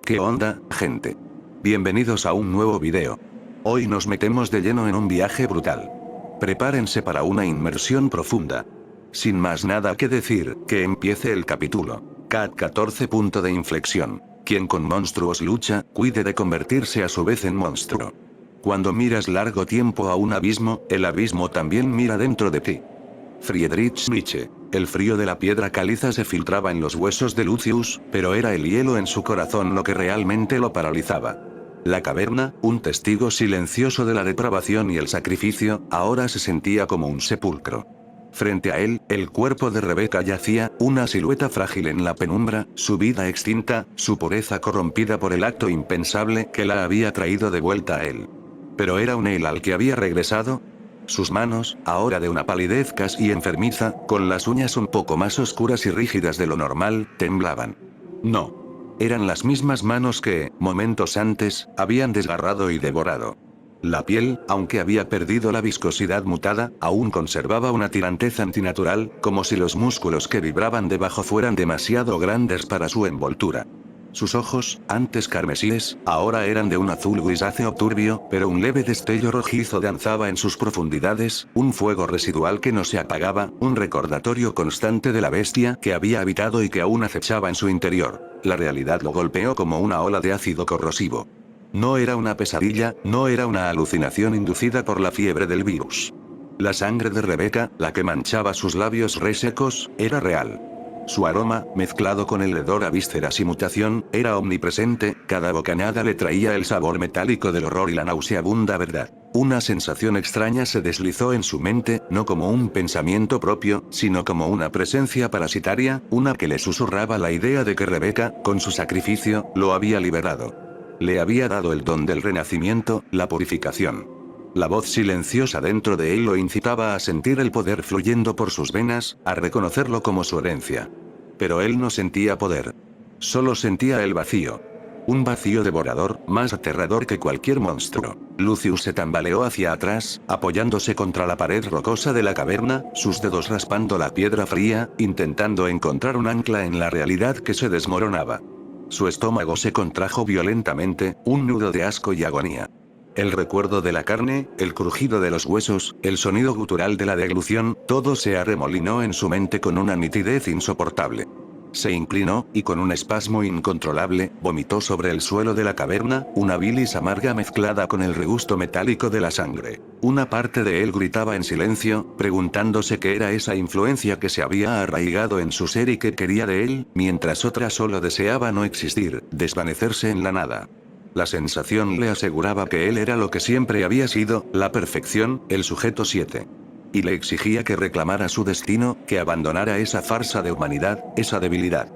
¿Qué onda, gente? Bienvenidos a un nuevo video. Hoy nos metemos de lleno en un viaje brutal. Prepárense para una inmersión profunda. Sin más nada que decir, que empiece el capítulo. Cat 14. Punto de inflexión. Quien con monstruos lucha, cuide de convertirse a su vez en monstruo. Cuando miras largo tiempo a un abismo, el abismo también mira dentro de ti. Friedrich Nietzsche. El frío de la piedra caliza se filtraba en los huesos de Lucius, pero era el hielo en su corazón lo que realmente lo paralizaba. La caverna, un testigo silencioso de la depravación y el sacrificio, ahora se sentía como un sepulcro. Frente a él, el cuerpo de Rebeca yacía, una silueta frágil en la penumbra, su vida extinta, su pureza corrompida por el acto impensable que la había traído de vuelta a él. Pero era un él al que había regresado. Sus manos, ahora de una palidez casi enfermiza, con las uñas un poco más oscuras y rígidas de lo normal, temblaban. No. Eran las mismas manos que, momentos antes, habían desgarrado y devorado. La piel, aunque había perdido la viscosidad mutada, aún conservaba una tirantez antinatural, como si los músculos que vibraban debajo fueran demasiado grandes para su envoltura. Sus ojos, antes carmesíes, ahora eran de un azul grisáceo turbio, pero un leve destello rojizo danzaba en sus profundidades, un fuego residual que no se apagaba, un recordatorio constante de la bestia que había habitado y que aún acechaba en su interior. La realidad lo golpeó como una ola de ácido corrosivo. No era una pesadilla, no era una alucinación inducida por la fiebre del virus. La sangre de Rebeca, la que manchaba sus labios resecos, era real. Su aroma, mezclado con el hedor a vísceras y mutación, era omnipresente, cada bocanada le traía el sabor metálico del horror y la nauseabunda verdad. Una sensación extraña se deslizó en su mente, no como un pensamiento propio, sino como una presencia parasitaria, una que le susurraba la idea de que Rebeca, con su sacrificio, lo había liberado. Le había dado el don del renacimiento, la purificación. La voz silenciosa dentro de él lo incitaba a sentir el poder fluyendo por sus venas, a reconocerlo como su herencia. Pero él no sentía poder. Solo sentía el vacío. Un vacío devorador, más aterrador que cualquier monstruo. Lucius se tambaleó hacia atrás, apoyándose contra la pared rocosa de la caverna, sus dedos raspando la piedra fría, intentando encontrar un ancla en la realidad que se desmoronaba. Su estómago se contrajo violentamente, un nudo de asco y agonía. El recuerdo de la carne, el crujido de los huesos, el sonido gutural de la deglución, todo se arremolinó en su mente con una nitidez insoportable. Se inclinó, y con un espasmo incontrolable, vomitó sobre el suelo de la caverna, una bilis amarga mezclada con el regusto metálico de la sangre. Una parte de él gritaba en silencio, preguntándose qué era esa influencia que se había arraigado en su ser y que quería de él, mientras otra solo deseaba no existir, desvanecerse en la nada. La sensación le aseguraba que él era lo que siempre había sido, la perfección, el sujeto 7. Y le exigía que reclamara su destino, que abandonara esa farsa de humanidad, esa debilidad.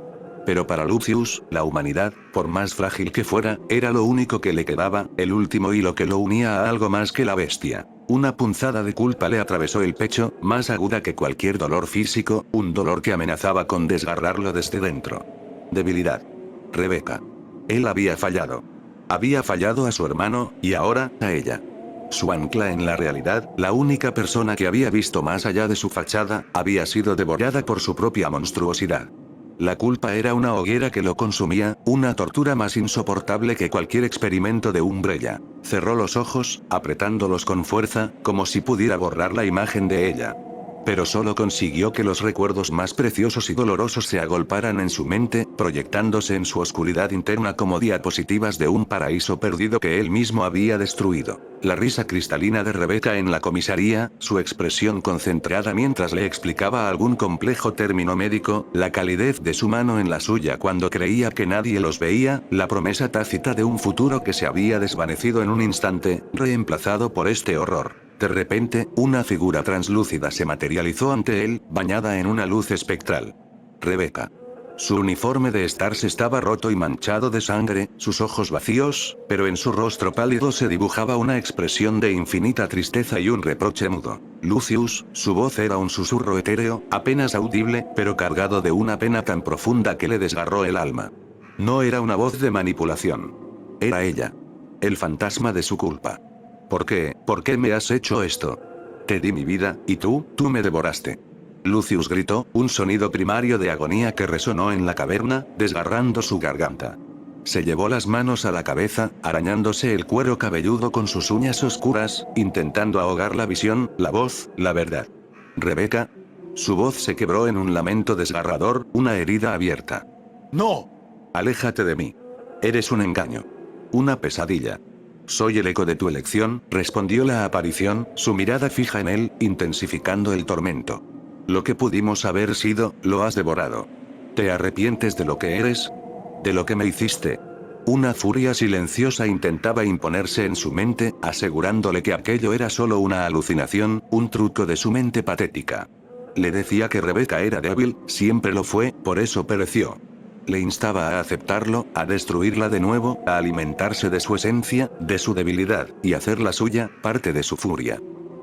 Pero para Lucius, la humanidad, por más frágil que fuera, era lo único que le quedaba, el último hilo que lo unía a algo más que la bestia. Una punzada de culpa le atravesó el pecho, más aguda que cualquier dolor físico, un dolor que amenazaba con desgarrarlo desde dentro. Debilidad. Rebeca. Él había fallado. Había fallado a su hermano, y ahora, a ella. Su ancla en la realidad, la única persona que había visto más allá de su fachada, había sido devorada por su propia monstruosidad. La culpa era una hoguera que lo consumía, una tortura más insoportable que cualquier experimento de Umbrella. Cerró los ojos, apretándolos con fuerza, como si pudiera borrar la imagen de ella. Pero solo consiguió que los recuerdos más preciosos y dolorosos se agolparan en su mente, proyectándose en su oscuridad interna como diapositivas de un paraíso perdido que él mismo había destruido. La risa cristalina de Rebeca en la comisaría, su expresión concentrada mientras le explicaba algún complejo término médico, la calidez de su mano en la suya cuando creía que nadie los veía, la promesa tácita de un futuro que se había desvanecido en un instante, reemplazado por este horror. De repente, una figura translúcida se materializó ante él, bañada en una luz espectral. Rebeca. Su uniforme de Stars estaba roto y manchado de sangre, sus ojos vacíos, pero en su rostro pálido se dibujaba una expresión de infinita tristeza y un reproche mudo. Lucius, su voz era un susurro etéreo, apenas audible, pero cargado de una pena tan profunda que le desgarró el alma. No era una voz de manipulación. Era ella. El fantasma de su culpa. ¿Por qué? ¿Por qué me has hecho esto? Te di mi vida, y tú me devoraste. Lucius gritó, un sonido primario de agonía que resonó en la caverna, desgarrando su garganta. Se llevó las manos a la cabeza, arañándose el cuero cabelludo con sus uñas oscuras, intentando ahogar la visión, la voz, la verdad. ¿Rebeca? Su voz se quebró en un lamento desgarrador, una herida abierta. ¡No! Aléjate de mí. Eres un engaño. Una pesadilla. Soy el eco de tu elección, respondió la aparición, su mirada fija en él, intensificando el tormento. Lo que pudimos haber sido, lo has devorado. ¿Te arrepientes de lo que eres? ¿De lo que me hiciste? Una furia silenciosa intentaba imponerse en su mente, asegurándole que aquello era solo una alucinación, un truco de su mente patética. Le decía que Rebeca era débil, siempre lo fue, por eso pereció. Le instaba a aceptarlo, a destruirla de nuevo, a alimentarse de su esencia, de su debilidad, y hacerla suya, parte de su furia.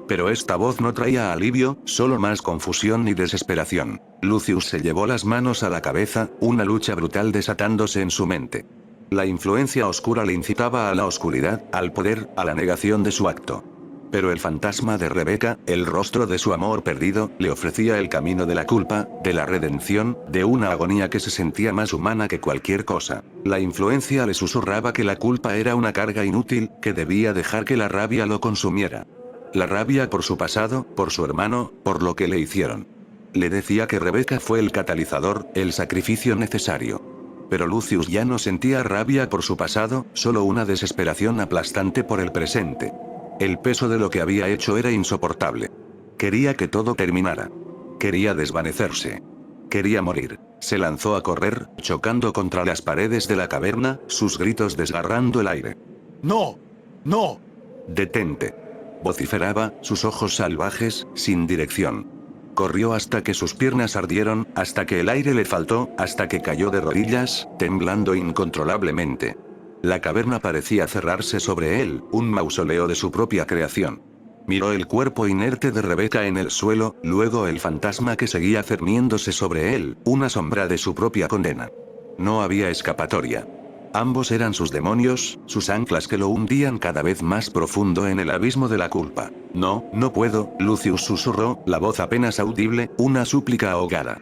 Pero esta voz no traía alivio, solo más confusión y desesperación. Lucius se llevó las manos a la cabeza, una lucha brutal desatándose en su mente. La influencia oscura le incitaba a la oscuridad, al poder, a la negación de su acto. Pero el fantasma de Rebeca, el rostro de su amor perdido, le ofrecía el camino de la culpa, de la redención, de una agonía que se sentía más humana que cualquier cosa. La influencia le susurraba que la culpa era una carga inútil, que debía dejar que la rabia lo consumiera. La rabia por su pasado, por su hermano, por lo que le hicieron. Le decía que Rebeca fue el catalizador, el sacrificio necesario. Pero Lucius ya no sentía rabia por su pasado, solo una desesperación aplastante por el presente. El peso de lo que había hecho era insoportable. Quería que todo terminara. Quería desvanecerse. Quería morir. Se lanzó a correr, chocando contra las paredes de la caverna, sus gritos desgarrando el aire. ¡No! ¡No! «Detente», vociferaba, sus ojos salvajes, sin dirección. Corrió hasta que sus piernas ardieron, hasta que el aire le faltó, hasta que cayó de rodillas, temblando incontrolablemente. La caverna parecía cerrarse sobre él, un mausoleo de su propia creación. Miró el cuerpo inerte de Rebeca en el suelo, luego el fantasma que seguía cerniéndose sobre él, una sombra de su propia condena. No había escapatoria. Ambos eran sus demonios, sus anclas que lo hundían cada vez más profundo en el abismo de la culpa. No, no puedo, Lucius susurró, la voz apenas audible, una súplica ahogada.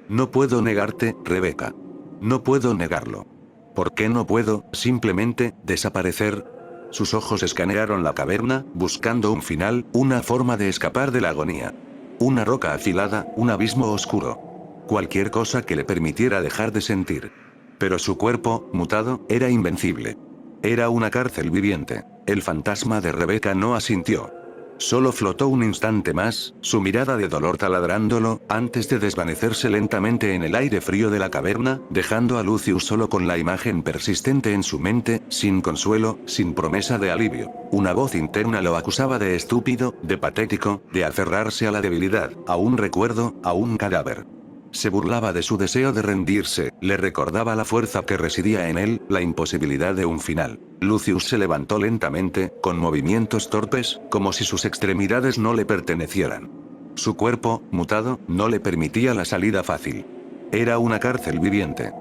No puedo negarte, Rebeca. No puedo negarlo. ¿Por qué no puedo, simplemente, desaparecer? Sus ojos escanearon la caverna, buscando un final, una forma de escapar de la agonía. Una roca afilada, un abismo oscuro. Cualquier cosa que le permitiera dejar de sentir. Pero su cuerpo, mutado, era invencible. Era una cárcel viviente. El fantasma de Rebeca no asintió. Solo flotó un instante más, su mirada de dolor taladrándolo, antes de desvanecerse lentamente en el aire frío de la caverna, dejando a Lucius solo con la imagen persistente en su mente, sin consuelo, sin promesa de alivio. Una voz interna lo acusaba de estúpido, de patético, de aferrarse a la debilidad, a un recuerdo, a un cadáver. Se burlaba de su deseo de rendirse, le recordaba la fuerza que residía en él, la imposibilidad de un final. Lucius se levantó lentamente, con movimientos torpes, como si sus extremidades no le pertenecieran. Su cuerpo, mutado, no le permitía la salida fácil. Era una cárcel viviente.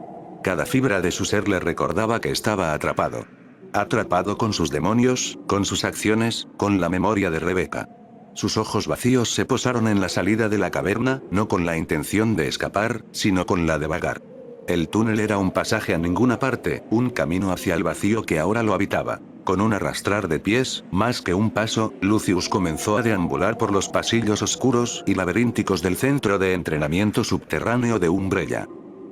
Cada fibra de su ser le recordaba que estaba atrapado. Atrapado con sus demonios, con sus acciones, con la memoria de Rebeca. Sus ojos vacíos se posaron en la salida de la caverna, no con la intención de escapar, sino con la de vagar. El túnel era un pasaje a ninguna parte, un camino hacia el vacío que ahora lo habitaba. Con un arrastrar de pies, más que un paso, Lucius comenzó a deambular por los pasillos oscuros y laberínticos del centro de entrenamiento subterráneo de Umbrella.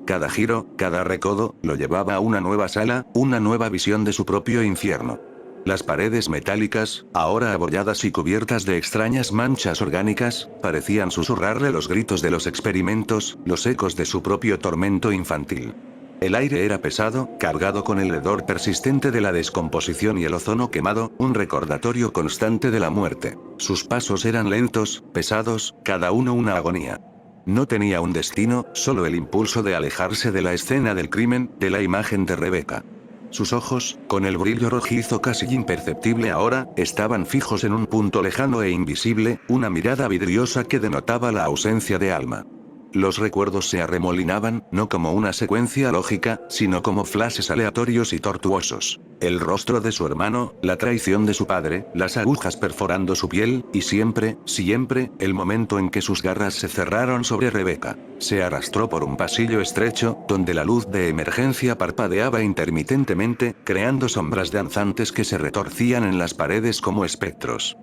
Cada giro, cada recodo, lo llevaba a una nueva sala, una nueva visión de su propio infierno. Las paredes metálicas, ahora abolladas y cubiertas de extrañas manchas orgánicas, parecían susurrarle los gritos de los experimentos, los ecos de su propio tormento infantil. El aire era pesado, cargado con el hedor persistente de la descomposición y el ozono quemado, un recordatorio constante de la muerte. Sus pasos eran lentos, pesados, cada uno una agonía. No tenía un destino, solo el impulso de alejarse de la escena del crimen, de la imagen de Rebeca. Sus ojos, con el brillo rojizo casi imperceptible ahora, estaban fijos en un punto lejano e invisible, una mirada vidriosa que denotaba la ausencia de alma. Los recuerdos se arremolinaban, no como una secuencia lógica, sino como flashes aleatorios y tortuosos. El rostro de su hermano, la traición de su padre, las agujas perforando su piel, y siempre, el momento en que sus garras se cerraron sobre Rebecca. Se arrastró por un pasillo estrecho, donde la luz de emergencia parpadeaba intermitentemente, creando sombras danzantes que se retorcían en las paredes como espectros.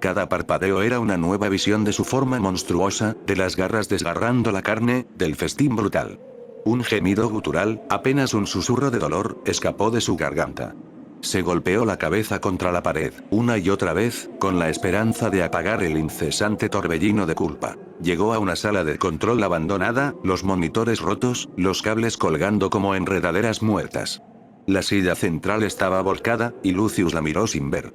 Cada parpadeo era una nueva visión de su forma monstruosa, de las garras desgarrando la carne, del festín brutal. Un gemido gutural, apenas un susurro de dolor, escapó de su garganta. Se golpeó la cabeza contra la pared, una y otra vez, con la esperanza de apagar el incesante torbellino de culpa. Llegó a una sala de control abandonada, los monitores rotos, los cables colgando como enredaderas muertas. La silla central estaba volcada, y Lucius la miró sin ver.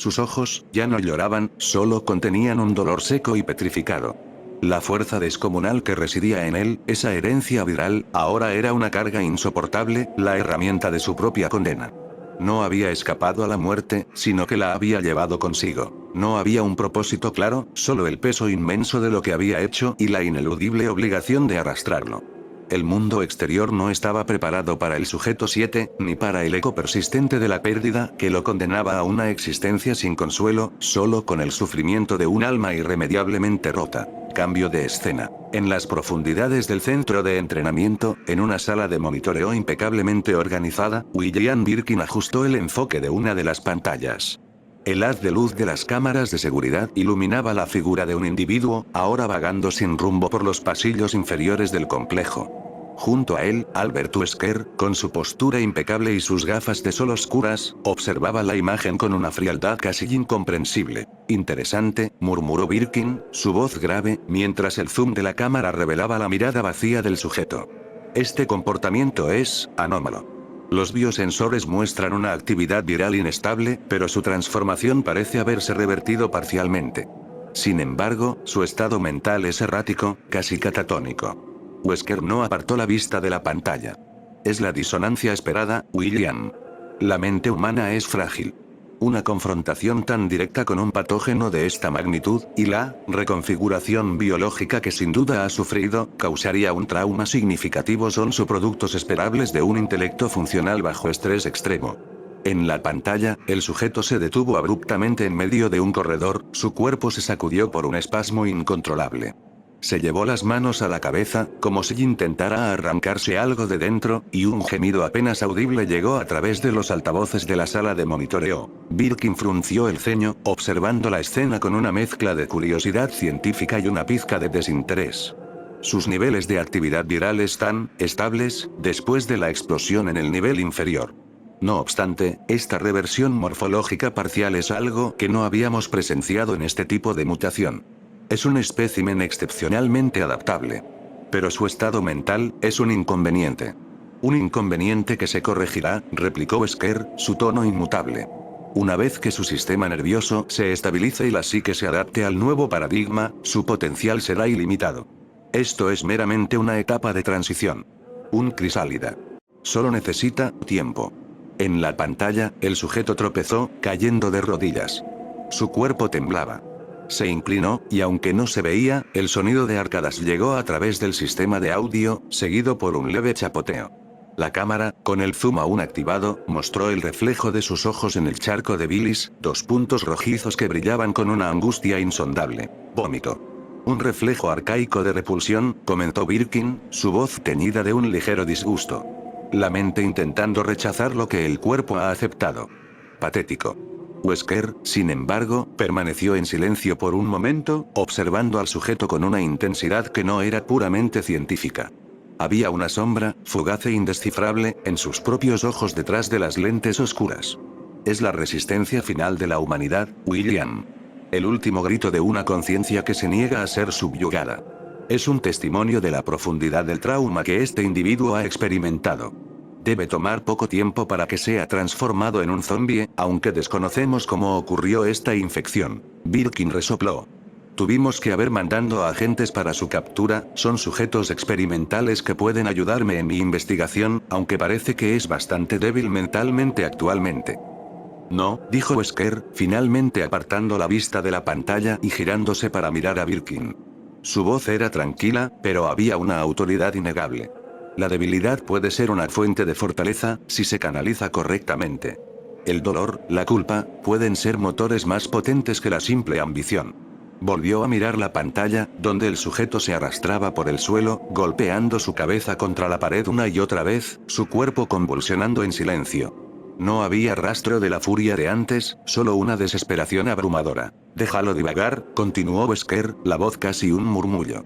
Sus ojos, ya no lloraban, solo contenían un dolor seco y petrificado. La fuerza descomunal que residía en él, esa herencia viral, ahora era una carga insoportable, la herramienta de su propia condena. No había escapado a la muerte, sino que la había llevado consigo. No había un propósito claro, solo el peso inmenso de lo que había hecho y la ineludible obligación de arrastrarlo. El mundo exterior no estaba preparado para el sujeto 7, ni para el eco persistente de la pérdida, que lo condenaba a una existencia sin consuelo, solo con el sufrimiento de un alma irremediablemente rota. Cambio de escena. En las profundidades del centro de entrenamiento, en una sala de monitoreo impecablemente organizada, William Birkin ajustó el enfoque de una de las pantallas. El haz de luz de las cámaras de seguridad iluminaba la figura de un individuo, ahora vagando sin rumbo por los pasillos inferiores del complejo. Junto a él, Albert Wesker, con su postura impecable y sus gafas de sol oscuras, observaba la imagen con una frialdad casi incomprensible. Interesante, murmuró Birkin, su voz grave, mientras el zoom de la cámara revelaba la mirada vacía del sujeto. Este comportamiento es anómalo. Los biosensores muestran una actividad viral inestable, pero su transformación parece haberse revertido parcialmente. Sin embargo, su estado mental es errático, casi catatónico. Wesker no apartó la vista de la pantalla. Es la disonancia esperada, William. La mente humana es frágil. Una confrontación tan directa con un patógeno de esta magnitud, y la reconfiguración biológica que sin duda ha sufrido, causaría un trauma significativo. Son subproductos esperables de un intelecto funcional bajo estrés extremo. En la pantalla, el sujeto se detuvo abruptamente en medio de un corredor, su cuerpo se sacudió por un espasmo incontrolable. Se llevó las manos a la cabeza, como si intentara arrancarse algo de dentro, y un gemido apenas audible llegó a través de los altavoces de la sala de monitoreo. Birkin frunció el ceño, observando la escena con una mezcla de curiosidad científica y una pizca de desinterés. Sus niveles de actividad viral están estables, después de la explosión en el nivel inferior. No obstante, esta reversión morfológica parcial es algo que no habíamos presenciado en este tipo de mutación. Es un espécimen excepcionalmente adaptable. Pero su estado mental es un inconveniente. Un inconveniente que se corregirá, replicó Wesker, su tono inmutable. Una vez que su sistema nervioso se estabilice y la psique se adapte al nuevo paradigma, su potencial será ilimitado. Esto es meramente una etapa de transición. Un crisálida. Solo necesita tiempo. En la pantalla, el sujeto tropezó, cayendo de rodillas. Su cuerpo temblaba. Se inclinó, y aunque no se veía, el sonido de arcadas llegó a través del sistema de audio, seguido por un leve chapoteo. La cámara, con el zoom aún activado, mostró el reflejo de sus ojos en el charco de bilis, dos puntos rojizos que brillaban con una angustia insondable. Vómito. Un reflejo arcaico de repulsión, comentó Birkin, su voz teñida de un ligero disgusto. La mente intentando rechazar lo que el cuerpo ha aceptado. Patético. Wesker, sin embargo, permaneció en silencio por un momento, observando al sujeto con una intensidad que no era puramente científica. Había una sombra, fugaz e indescifrable, en sus propios ojos detrás de las lentes oscuras. Es la resistencia final de la humanidad, William. El último grito de una conciencia que se niega a ser subyugada. Es un testimonio de la profundidad del trauma que este individuo ha experimentado. Debe tomar poco tiempo para que sea transformado en un zombie, aunque desconocemos cómo ocurrió esta infección. Birkin resopló. Tuvimos que haber mandando a agentes para su captura, son sujetos experimentales que pueden ayudarme en mi investigación, aunque parece que es bastante débil mentalmente actualmente. No, dijo Wesker, finalmente apartando la vista de la pantalla y girándose para mirar a Birkin. Su voz era tranquila, pero había una autoridad innegable. La debilidad puede ser una fuente de fortaleza, si se canaliza correctamente. El dolor, la culpa, pueden ser motores más potentes que la simple ambición. Volvió a mirar la pantalla, donde el sujeto se arrastraba por el suelo, golpeando su cabeza contra la pared una y otra vez, su cuerpo convulsionando en silencio. No había rastro de la furia de antes, solo una desesperación abrumadora. Déjalo divagar, continuó Wesker, la voz casi un murmullo.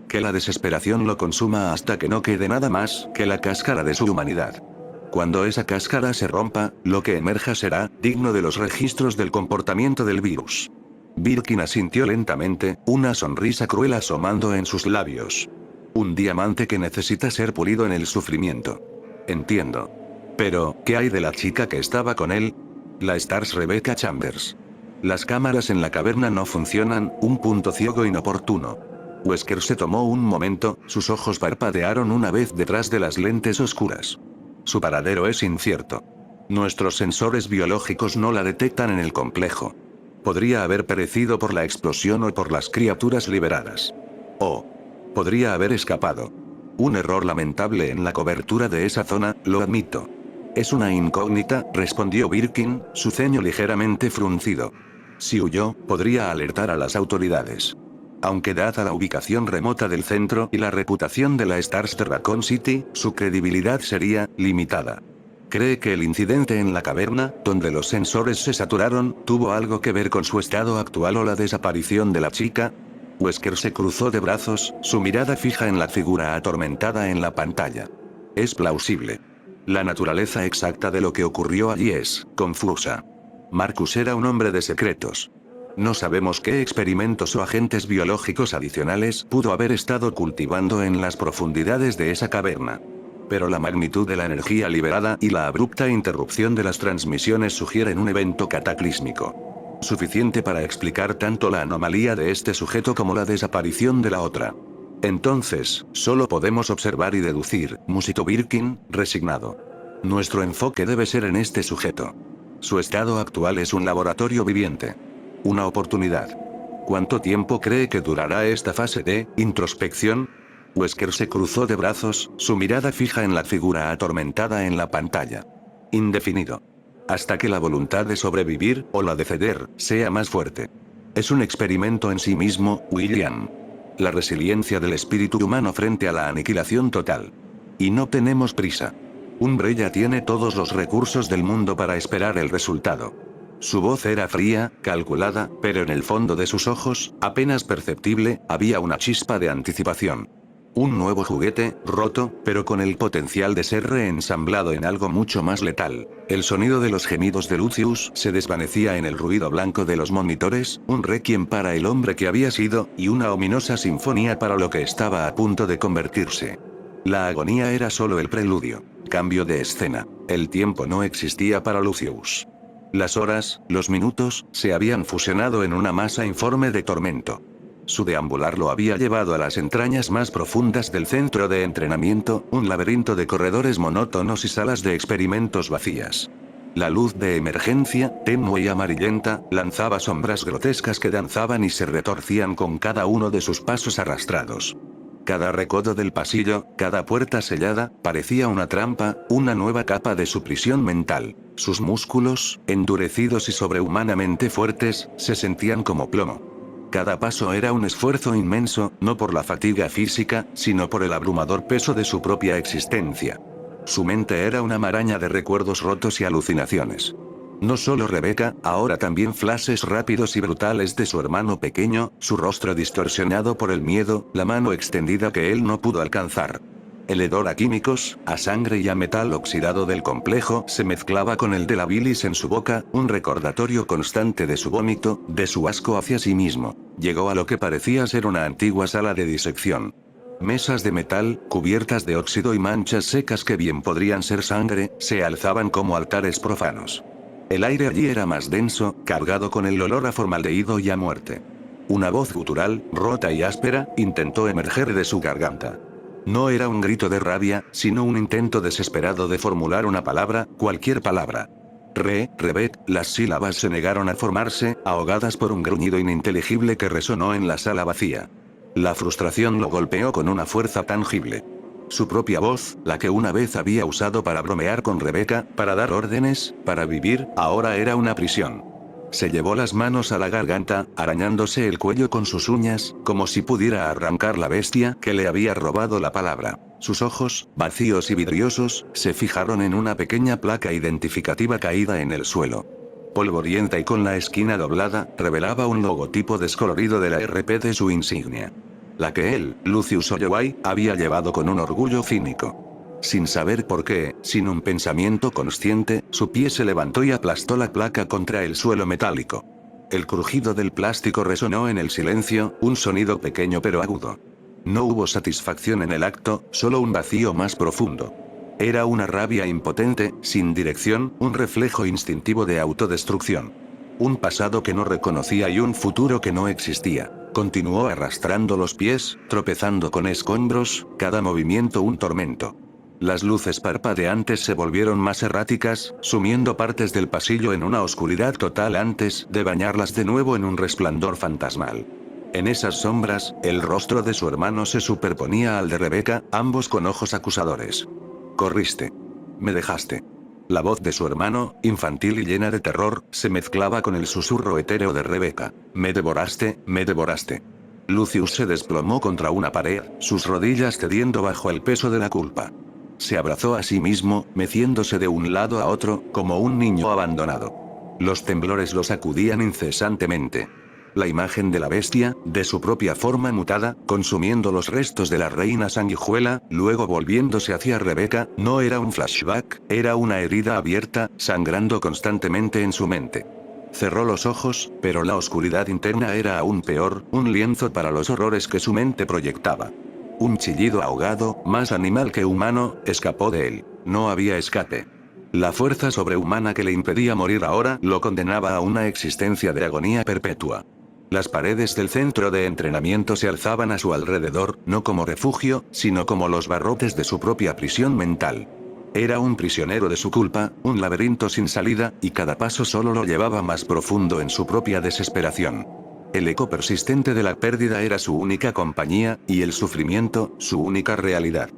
Que la desesperación lo consuma hasta que no quede nada más que la cáscara de su humanidad. Cuando esa cáscara se rompa, lo que emerja será digno de los registros del comportamiento del virus. Birkin asintió lentamente, una sonrisa cruel asomando en sus labios. Un diamante que necesita ser pulido en el sufrimiento. Entiendo. Pero, ¿qué hay de la chica que estaba con él? La Stars Rebecca Chambers. Las cámaras en la caverna no funcionan, un punto ciego inoportuno. Wesker se tomó un momento, sus ojos parpadearon una vez detrás de las lentes oscuras. Su paradero es incierto. Nuestros sensores biológicos no la detectan en el complejo. Podría haber perecido por la explosión o por las criaturas liberadas. O podría haber escapado. Un error lamentable en la cobertura de esa zona, lo admito. Es una incógnita, respondió Birkin, su ceño ligeramente fruncido. Si huyó, podría alertar a las autoridades. Aunque dada la ubicación remota del centro y la reputación de la Stars de Raccoon City, su credibilidad sería limitada. ¿Cree que el incidente en la caverna, donde los sensores se saturaron, tuvo algo que ver con su estado actual o la desaparición de la chica? Wesker se cruzó de brazos, su mirada fija en la figura atormentada en la pantalla. Es plausible. La naturaleza exacta de lo que ocurrió allí es confusa. Marcus era un hombre de secretos. No sabemos qué experimentos o agentes biológicos adicionales pudo haber estado cultivando en las profundidades de esa caverna. Pero la magnitud de la energía liberada y la abrupta interrupción de las transmisiones sugieren un evento cataclísmico. Suficiente para explicar tanto la anomalía de este sujeto como la desaparición de la otra. Entonces, solo podemos observar y deducir, musitó Birkin, resignado. Nuestro enfoque debe ser en este sujeto. Su estado actual es un laboratorio viviente. Una oportunidad. ¿Cuánto tiempo cree que durará esta fase de introspección? Wesker se cruzó de brazos, su mirada fija en la figura atormentada en la pantalla. Indefinido. Hasta que la voluntad de sobrevivir, o la de ceder, sea más fuerte. Es un experimento en sí mismo, William. La resiliencia del espíritu humano frente a la aniquilación total. Y no tenemos prisa. Umbrella tiene todos los recursos del mundo para esperar el resultado. Su voz era fría, calculada, pero en el fondo de sus ojos, apenas perceptible, había una chispa de anticipación. Un nuevo juguete, roto, pero con el potencial de ser reensamblado en algo mucho más letal. El sonido de los gemidos de Lucius se desvanecía en el ruido blanco de los monitores, un requiem para el hombre que había sido, y una ominosa sinfonía para lo que estaba a punto de convertirse. La agonía era solo el preludio. Cambio de escena. El tiempo no existía para Lucius. Las horas, los minutos, se habían fusionado en una masa informe de tormento. Su deambular lo había llevado a las entrañas más profundas del centro de entrenamiento, un laberinto de corredores monótonos y salas de experimentos vacías. La luz de emergencia, tenue y amarillenta, lanzaba sombras grotescas que danzaban y se retorcían con cada uno de sus pasos arrastrados. Cada recodo del pasillo, cada puerta sellada, parecía una trampa, una nueva capa de su prisión mental. Sus músculos, endurecidos y sobrehumanamente fuertes, se sentían como plomo. Cada paso era un esfuerzo inmenso, no por la fatiga física, sino por el abrumador peso de su propia existencia. Su mente era una maraña de recuerdos rotos y alucinaciones. No solo Rebecca, ahora también flashes rápidos y brutales de su hermano pequeño, su rostro distorsionado por el miedo, la mano extendida que él no pudo alcanzar. El hedor a químicos, a sangre y a metal oxidado del complejo se mezclaba con el de la bilis en su boca, un recordatorio constante de su vómito, de su asco hacia sí mismo. Llegó a lo que parecía ser una antigua sala de disección. Mesas de metal, cubiertas de óxido y manchas secas que bien podrían ser sangre, se alzaban como altares profanos. El aire allí era más denso, cargado con el olor a formaldehído y a muerte. Una voz gutural, rota y áspera, intentó emerger de su garganta. No era un grito de rabia, sino un intento desesperado de formular una palabra, cualquier palabra. Rebecca, las sílabas se negaron a formarse, ahogadas por un gruñido ininteligible que resonó en la sala vacía. La frustración lo golpeó con una fuerza tangible. Su propia voz, la que una vez había usado para bromear con Rebeca, para dar órdenes, para vivir, ahora era una prisión. Se llevó las manos a la garganta, arañándose el cuello con sus uñas, como si pudiera arrancar la bestia que le había robado la palabra. Sus ojos, vacíos y vidriosos, se fijaron en una pequeña placa identificativa caída en el suelo. Polvorienta y con la esquina doblada, revelaba un logotipo descolorido de la RP de su insignia. La que él, Lucius Holloway, había llevado con un orgullo cínico. Sin saber por qué, sin un pensamiento consciente, su pie se levantó y aplastó la placa contra el suelo metálico. El crujido del plástico resonó en el silencio, un sonido pequeño pero agudo. No hubo satisfacción en el acto, solo un vacío más profundo. Era una rabia impotente, sin dirección, un reflejo instintivo de autodestrucción. Un pasado que no reconocía y un futuro que no existía. Continuó arrastrando los pies, tropezando con escombros, cada movimiento un tormento. Las luces parpadeantes se volvieron más erráticas, sumiendo partes del pasillo en una oscuridad total antes de bañarlas de nuevo en un resplandor fantasmal. En esas sombras, el rostro de su hermano se superponía al de Rebeca, ambos con ojos acusadores. Corriste. Me dejaste. La voz de su hermano, infantil y llena de terror, se mezclaba con el susurro etéreo de Rebeca. Me devoraste, me devoraste. Lucius se desplomó contra una pared, sus rodillas cediendo bajo el peso de la culpa. Se abrazó a sí mismo, meciéndose de un lado a otro, como un niño abandonado. Los temblores lo sacudían incesantemente. La imagen de la bestia, de su propia forma mutada, consumiendo los restos de la reina sanguijuela, luego volviéndose hacia Rebeca, no era un flashback, era una herida abierta, sangrando constantemente en su mente. Cerró los ojos, pero la oscuridad interna era aún peor, un lienzo para los horrores que su mente proyectaba. Un chillido ahogado, más animal que humano, escapó de él. No había escape. La fuerza sobrehumana que le impedía morir ahora lo condenaba a una existencia de agonía perpetua. Las paredes del centro de entrenamiento se alzaban a su alrededor, no como refugio, sino como los barrotes de su propia prisión mental. Era un prisionero de su culpa, un laberinto sin salida, y cada paso solo lo llevaba más profundo en su propia desesperación. El eco persistente de la pérdida era su única compañía, y el sufrimiento, su única realidad.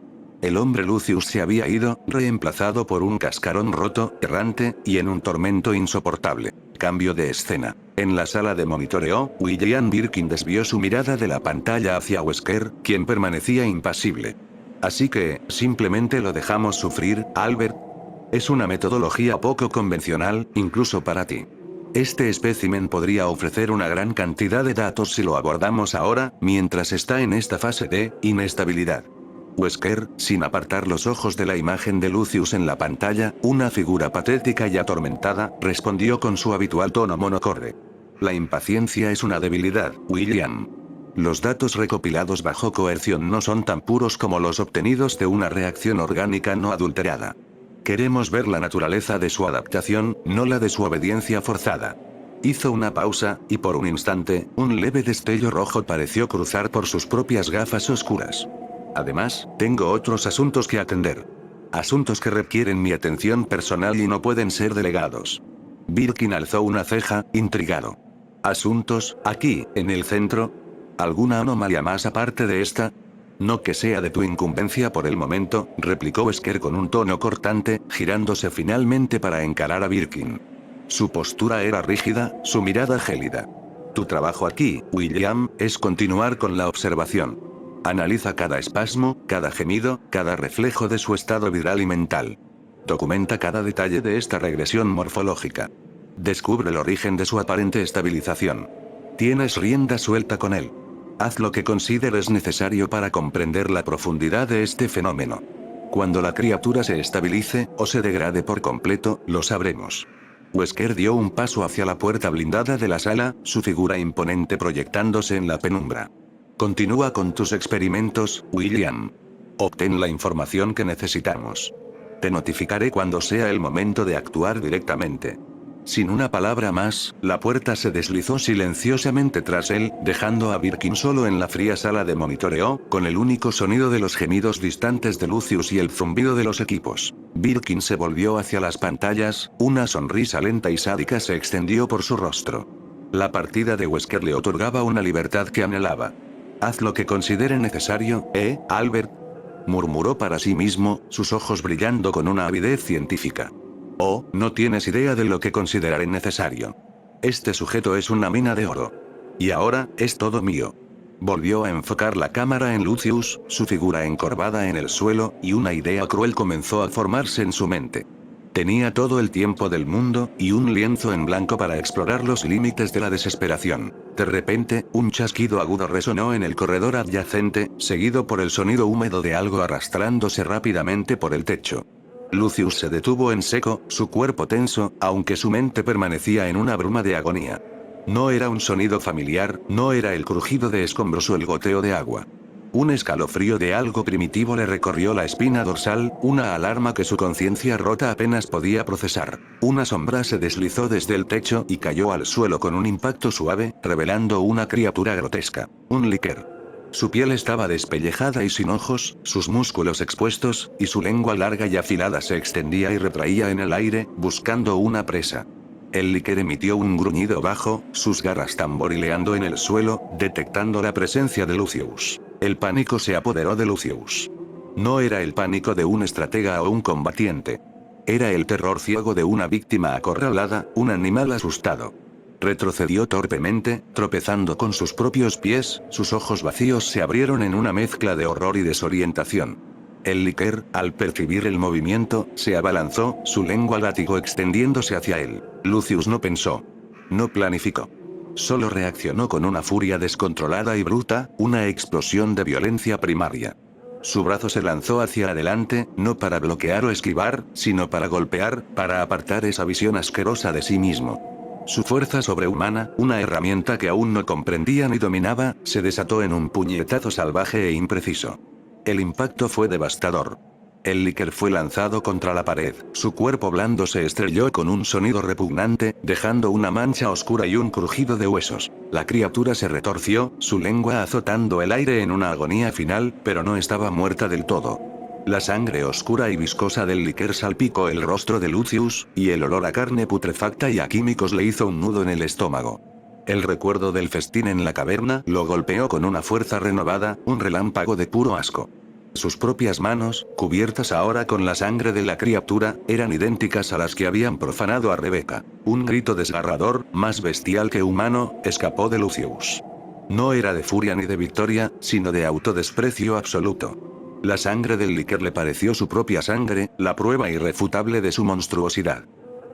El hombre Lucius se había ido, reemplazado por un cascarón roto, errante, y en un tormento insoportable. Cambio de escena. En la sala de monitoreo, William Birkin desvió su mirada de la pantalla hacia Wesker, quien permanecía impasible. Así que, simplemente lo dejamos sufrir, Albert. Es una metodología poco convencional, incluso para ti. Este espécimen podría ofrecer una gran cantidad de datos si lo abordamos ahora, mientras está en esta fase de inestabilidad. Wesker, sin apartar los ojos de la imagen de Lucius en la pantalla, una figura patética y atormentada, respondió con su habitual tono monocorde. La impaciencia es una debilidad, William. Los datos recopilados bajo coerción no son tan puros como los obtenidos de una reacción orgánica no adulterada. Queremos ver la naturaleza de su adaptación, no la de su obediencia forzada. Hizo una pausa, y por un instante, un leve destello rojo pareció cruzar por sus propias gafas oscuras. Además, tengo otros asuntos que atender. Asuntos que requieren mi atención personal y no pueden ser delegados. Birkin alzó una ceja, intrigado. ¿Asuntos, aquí, en el centro? ¿Alguna anomalía más aparte de esta? No que sea de tu incumbencia por el momento, replicó Wesker con un tono cortante, girándose finalmente para encarar a Birkin. Su postura era rígida, su mirada gélida. Tu trabajo aquí, William, es continuar con la observación. Analiza cada espasmo, cada gemido, cada reflejo de su estado viral y mental. Documenta cada detalle de esta regresión morfológica. Descubre el origen de su aparente estabilización. Tienes rienda suelta con él. Haz lo que consideres necesario para comprender la profundidad de este fenómeno. Cuando la criatura se estabilice, o se degrade por completo, lo sabremos. Wesker dio un paso hacia la puerta blindada de la sala, su figura imponente proyectándose en la penumbra. Continúa con tus experimentos, William. Obtén la información que necesitamos. Te notificaré cuando sea el momento de actuar directamente. Sin una palabra más, la puerta se deslizó silenciosamente tras él, dejando a Birkin solo en la fría sala de monitoreo, con el único sonido de los gemidos distantes de Lucius y el zumbido de los equipos. Birkin se volvió hacia las pantallas, una sonrisa lenta y sádica se extendió por su rostro. La partida de Wesker le otorgaba una libertad que anhelaba. Haz lo que considere necesario, Albert? Murmuró para sí mismo, sus ojos brillando con una avidez científica. Oh, no tienes idea de lo que consideraré necesario. Este sujeto es una mina de oro. Y ahora, es todo mío. Volvió a enfocar la cámara en Lucius, su figura encorvada en el suelo, y una idea cruel comenzó a formarse en su mente. Tenía todo el tiempo del mundo, y un lienzo en blanco para explorar los límites de la desesperación. De repente, un chasquido agudo resonó en el corredor adyacente, seguido por el sonido húmedo de algo arrastrándose rápidamente por el techo. Lucius se detuvo en seco, su cuerpo tenso, aunque su mente permanecía en una bruma de agonía. No era un sonido familiar, no era el crujido de escombros o el goteo de agua. Un escalofrío de algo primitivo le recorrió la espina dorsal, una alarma que su conciencia rota apenas podía procesar. Una sombra se deslizó desde el techo y cayó al suelo con un impacto suave, revelando una criatura grotesca. Un Licker. Su piel estaba despellejada y sin ojos, sus músculos expuestos, y su lengua larga y afilada se extendía y retraía en el aire, buscando una presa. El Licker emitió un gruñido bajo, sus garras tamborileando en el suelo, detectando la presencia de Lucius. El pánico se apoderó de Lucius. No era el pánico de un estratega o un combatiente. Era el terror ciego de una víctima acorralada, un animal asustado. Retrocedió torpemente, tropezando con sus propios pies, sus ojos vacíos se abrieron en una mezcla de horror y desorientación. El Licker, al percibir el movimiento, se abalanzó, su lengua látigo extendiéndose hacia él. Lucius no pensó. No planificó. Solo reaccionó con una furia descontrolada y bruta, una explosión de violencia primaria. Su brazo se lanzó hacia adelante, no para bloquear o esquivar, sino para golpear, para apartar esa visión asquerosa de sí mismo. Su fuerza sobrehumana, una herramienta que aún no comprendía ni dominaba, se desató en un puñetazo salvaje e impreciso. El impacto fue devastador. El Licker fue lanzado contra la pared, su cuerpo blando se estrelló con un sonido repugnante, dejando una mancha oscura y un crujido de huesos. La criatura se retorció, su lengua azotando el aire en una agonía final, pero no estaba muerta del todo. La sangre oscura y viscosa del Licker salpicó el rostro de Lucius, y el olor a carne putrefacta y a químicos le hizo un nudo en el estómago. El recuerdo del festín en la caverna lo golpeó con una fuerza renovada, un relámpago de puro asco. Sus propias manos, cubiertas ahora con la sangre de la criatura, eran idénticas a las que habían profanado a Rebecca. Un grito desgarrador, más bestial que humano, escapó de Lucius. No era de furia ni de victoria, sino de autodesprecio absoluto. La sangre del Licker le pareció su propia sangre, la prueba irrefutable de su monstruosidad.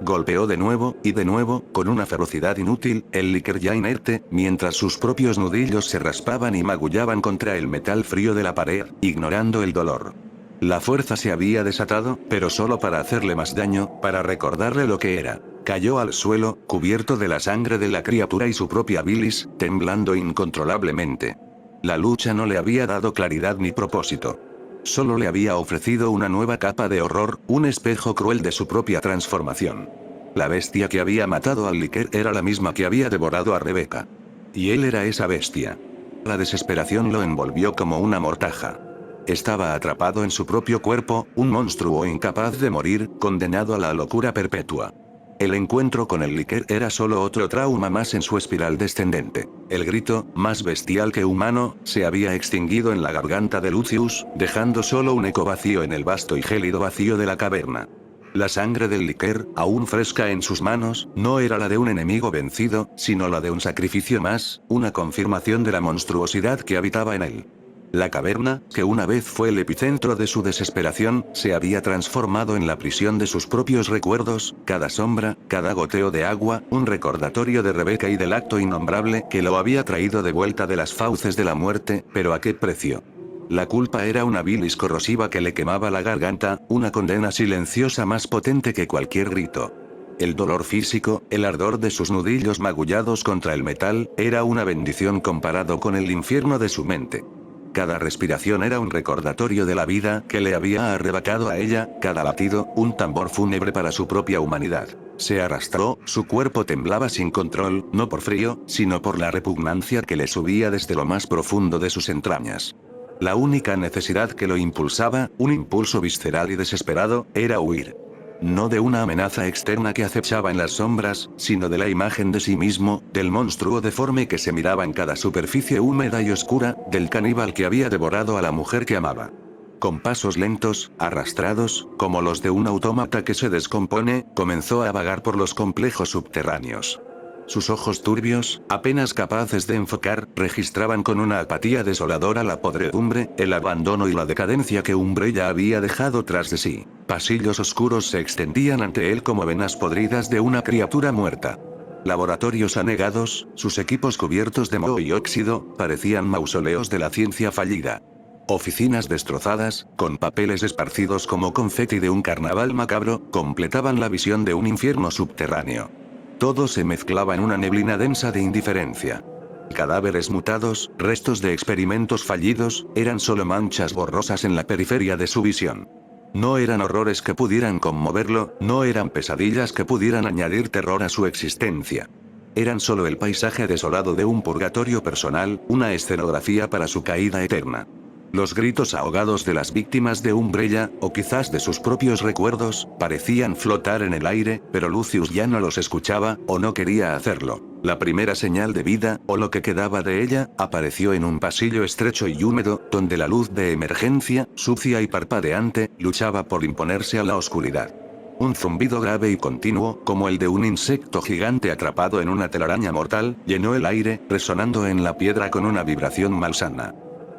Golpeó de nuevo, con una ferocidad inútil, el Licker ya inerte, mientras sus propios nudillos se raspaban y magullaban contra el metal frío de la pared, ignorando el dolor. La fuerza se había desatado, pero solo para hacerle más daño, para recordarle lo que era. Cayó al suelo, cubierto de la sangre de la criatura y su propia bilis, temblando incontrolablemente. La lucha no le había dado claridad ni propósito. Solo le había ofrecido una nueva capa de horror, un espejo cruel de su propia transformación. La bestia que había matado al Licker era la misma que había devorado a Rebecca. Y él era esa bestia. La desesperación lo envolvió como una mortaja. Estaba atrapado en su propio cuerpo, un monstruo incapaz de morir, condenado a la locura perpetua. El encuentro con el Licker era solo otro trauma más en su espiral descendente. El grito, más bestial que humano, se había extinguido en la garganta de Lucius, dejando solo un eco vacío en el vasto y gélido vacío de la caverna. La sangre del Licker, aún fresca en sus manos, no era la de un enemigo vencido, sino la de un sacrificio más, una confirmación de la monstruosidad que habitaba en él. La caverna, que una vez fue el epicentro de su desesperación, se había transformado en la prisión de sus propios recuerdos, cada sombra, cada goteo de agua, un recordatorio de Rebecca y del acto innombrable que lo había traído de vuelta de las fauces de la muerte, pero ¿a qué precio? La culpa era una bilis corrosiva que le quemaba la garganta, una condena silenciosa más potente que cualquier grito. El dolor físico, el ardor de sus nudillos magullados contra el metal, era una bendición comparado con el infierno de su mente. Cada respiración era un recordatorio de la vida que le había arrebatado a ella, cada latido, un tambor fúnebre para su propia humanidad. Se arrastró, su cuerpo temblaba sin control, no por frío, sino por la repugnancia que le subía desde lo más profundo de sus entrañas. La única necesidad que lo impulsaba, un impulso visceral y desesperado, era huir. No de una amenaza externa que acechaba en las sombras, sino de la imagen de sí mismo, del monstruo deforme que se miraba en cada superficie húmeda y oscura, del caníbal que había devorado a la mujer que amaba. Con pasos lentos, arrastrados, como los de un autómata que se descompone, comenzó a vagar por los complejos subterráneos. Sus ojos turbios, apenas capaces de enfocar, registraban con una apatía desoladora la podredumbre, el abandono y la decadencia que Umbrella había dejado tras de sí. Pasillos oscuros se extendían ante él como venas podridas de una criatura muerta. Laboratorios anegados, sus equipos cubiertos de moho y óxido, parecían mausoleos de la ciencia fallida. Oficinas destrozadas, con papeles esparcidos como confeti de un carnaval macabro, completaban la visión de un infierno subterráneo. Todo se mezclaba en una neblina densa de indiferencia. Cadáveres mutados, restos de experimentos fallidos, eran solo manchas borrosas en la periferia de su visión. No eran horrores que pudieran conmoverlo, no eran pesadillas que pudieran añadir terror a su existencia. Eran solo el paisaje desolado de un purgatorio personal, una escenografía para su caída eterna. Los gritos ahogados de las víctimas de Umbrella, o quizás de sus propios recuerdos, parecían flotar en el aire, pero Lucius ya no los escuchaba, o no quería hacerlo. La primera señal de vida, o lo que quedaba de ella, apareció en un pasillo estrecho y húmedo, donde la luz de emergencia, sucia y parpadeante, luchaba por imponerse a la oscuridad. Un zumbido grave y continuo, como el de un insecto gigante atrapado en una telaraña mortal, llenó el aire, resonando en la piedra con una vibración malsana.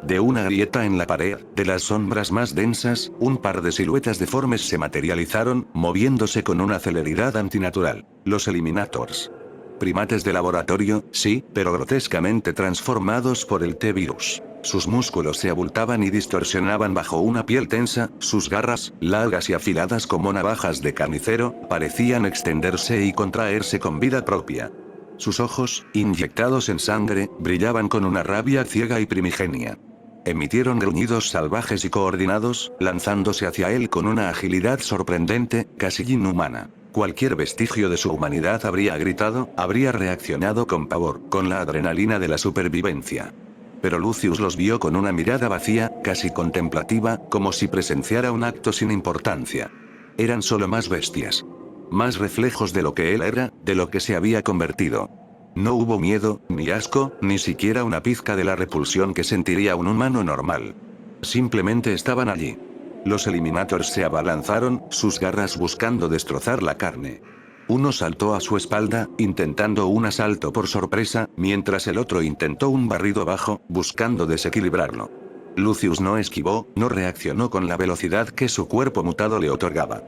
De una grieta en la pared, de las sombras más densas, un par de siluetas deformes se materializaron, moviéndose con una celeridad antinatural. Los Eliminators. Primates de laboratorio, sí, pero grotescamente transformados por el T-virus. Sus músculos se abultaban y distorsionaban bajo una piel tensa, sus garras, largas y afiladas como navajas de carnicero, parecían extenderse y contraerse con vida propia. Sus ojos, inyectados en sangre, brillaban con una rabia ciega y primigenia. Emitieron gruñidos salvajes y coordinados, lanzándose hacia él con una agilidad sorprendente, casi inhumana. Cualquier vestigio de su humanidad habría gritado, habría reaccionado con pavor, con la adrenalina de la supervivencia. Pero Lucius los vio con una mirada vacía, casi contemplativa, como si presenciara un acto sin importancia. Eran solo más bestias. Más reflejos de lo que él era, de lo que se había convertido. No hubo miedo, ni asco, ni siquiera una pizca de la repulsión que sentiría un humano normal. Simplemente estaban allí. Los Eliminators se abalanzaron, sus garras buscando destrozar la carne. Uno saltó a su espalda, intentando un asalto por sorpresa, mientras el otro intentó un barrido bajo, buscando desequilibrarlo. Lucius no esquivó, no reaccionó con la velocidad que su cuerpo mutado le otorgaba.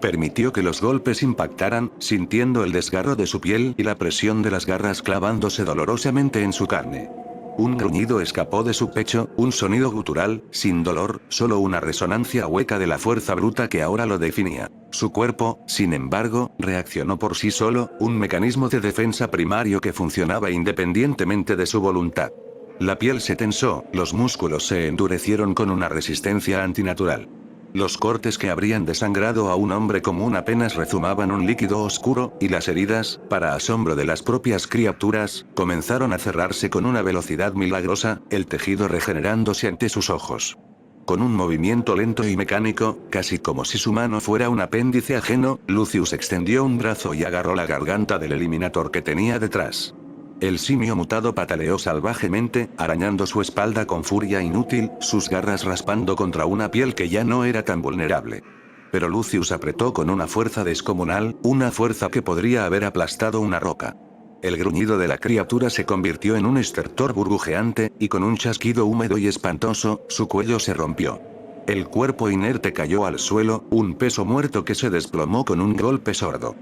Permitió que los golpes impactaran, sintiendo el desgarro de su piel y la presión de las garras clavándose dolorosamente en su carne. Un gruñido escapó de su pecho, un sonido gutural, sin dolor, solo una resonancia hueca de la fuerza bruta que ahora lo definía. Su cuerpo, sin embargo, reaccionó por sí solo, un mecanismo de defensa primario que funcionaba independientemente de su voluntad. La piel se tensó, los músculos se endurecieron con una resistencia antinatural. Los cortes que habrían desangrado a un hombre común apenas rezumaban un líquido oscuro, y las heridas, para asombro de las propias criaturas, comenzaron a cerrarse con una velocidad milagrosa, el tejido regenerándose ante sus ojos. Con un movimiento lento y mecánico, casi como si su mano fuera un apéndice ajeno, Lucius extendió un brazo y agarró la garganta del Eliminator que tenía detrás. El simio mutado pataleó salvajemente, arañando su espalda con furia inútil, sus garras raspando contra una piel que ya no era tan vulnerable. Pero Lucius apretó con una fuerza descomunal, una fuerza que podría haber aplastado una roca. El gruñido de la criatura se convirtió en un estertor burbujeante, y con un chasquido húmedo y espantoso, su cuello se rompió. El cuerpo inerte cayó al suelo, un peso muerto que se desplomó con un golpe sordo.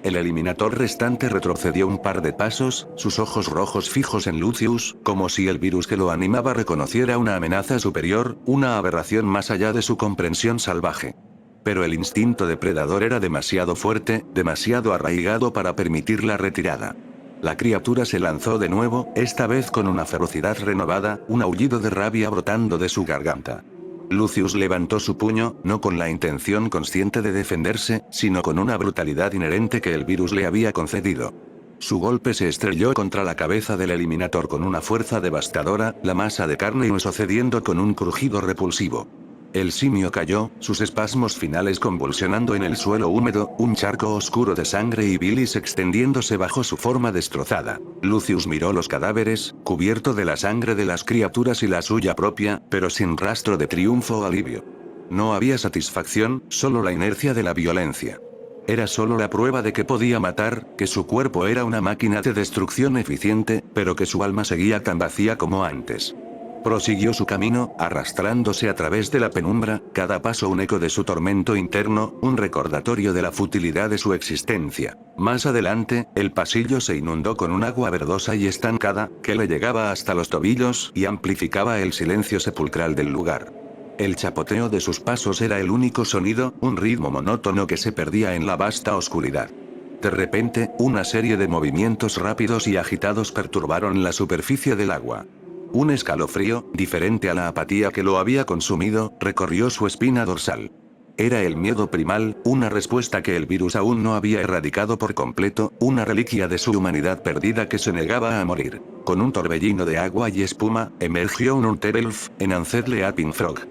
El Eliminator restante retrocedió un par de pasos, sus ojos rojos fijos en Lucius, como si el virus que lo animaba reconociera una amenaza superior, una aberración más allá de su comprensión salvaje. Pero el instinto depredador era demasiado fuerte, demasiado arraigado para permitir la retirada. La criatura se lanzó de nuevo, esta vez con una ferocidad renovada, un aullido de rabia brotando de su garganta. Lucius levantó su puño, no con la intención consciente de defenderse, sino con una brutalidad inherente que el virus le había concedido. Su golpe se estrelló contra la cabeza del Eliminator con una fuerza devastadora, la masa de carne y hueso cediendo con un crujido repulsivo. El simio cayó, sus espasmos finales convulsionando en el suelo húmedo, un charco oscuro de sangre y bilis extendiéndose bajo su forma destrozada. Lucius miró los cadáveres, cubierto de la sangre de las criaturas y la suya propia, pero sin rastro de triunfo o alivio. No había satisfacción, solo la inercia de la violencia. Era solo la prueba de que podía matar, que su cuerpo era una máquina de destrucción eficiente, pero que su alma seguía tan vacía como antes. Prosiguió su camino, arrastrándose a través de la penumbra, cada paso un eco de su tormento interno, un recordatorio de la futilidad de su existencia. Más adelante, el pasillo se inundó con un agua verdosa y estancada, que le llegaba hasta los tobillos y amplificaba el silencio sepulcral del lugar. El chapoteo de sus pasos era el único sonido, un ritmo monótono que se perdía en la vasta oscuridad. De repente, una serie de movimientos rápidos y agitados perturbaron la superficie del agua. Un escalofrío, diferente a la apatía que lo había consumido, recorrió su espina dorsal. Era el miedo primal, una respuesta que el virus aún no había erradicado por completo, una reliquia de su humanidad perdida que se negaba a morir. Con un torbellino de agua y espuma, emergió un Unterelf, en Ancedle Aping Frog.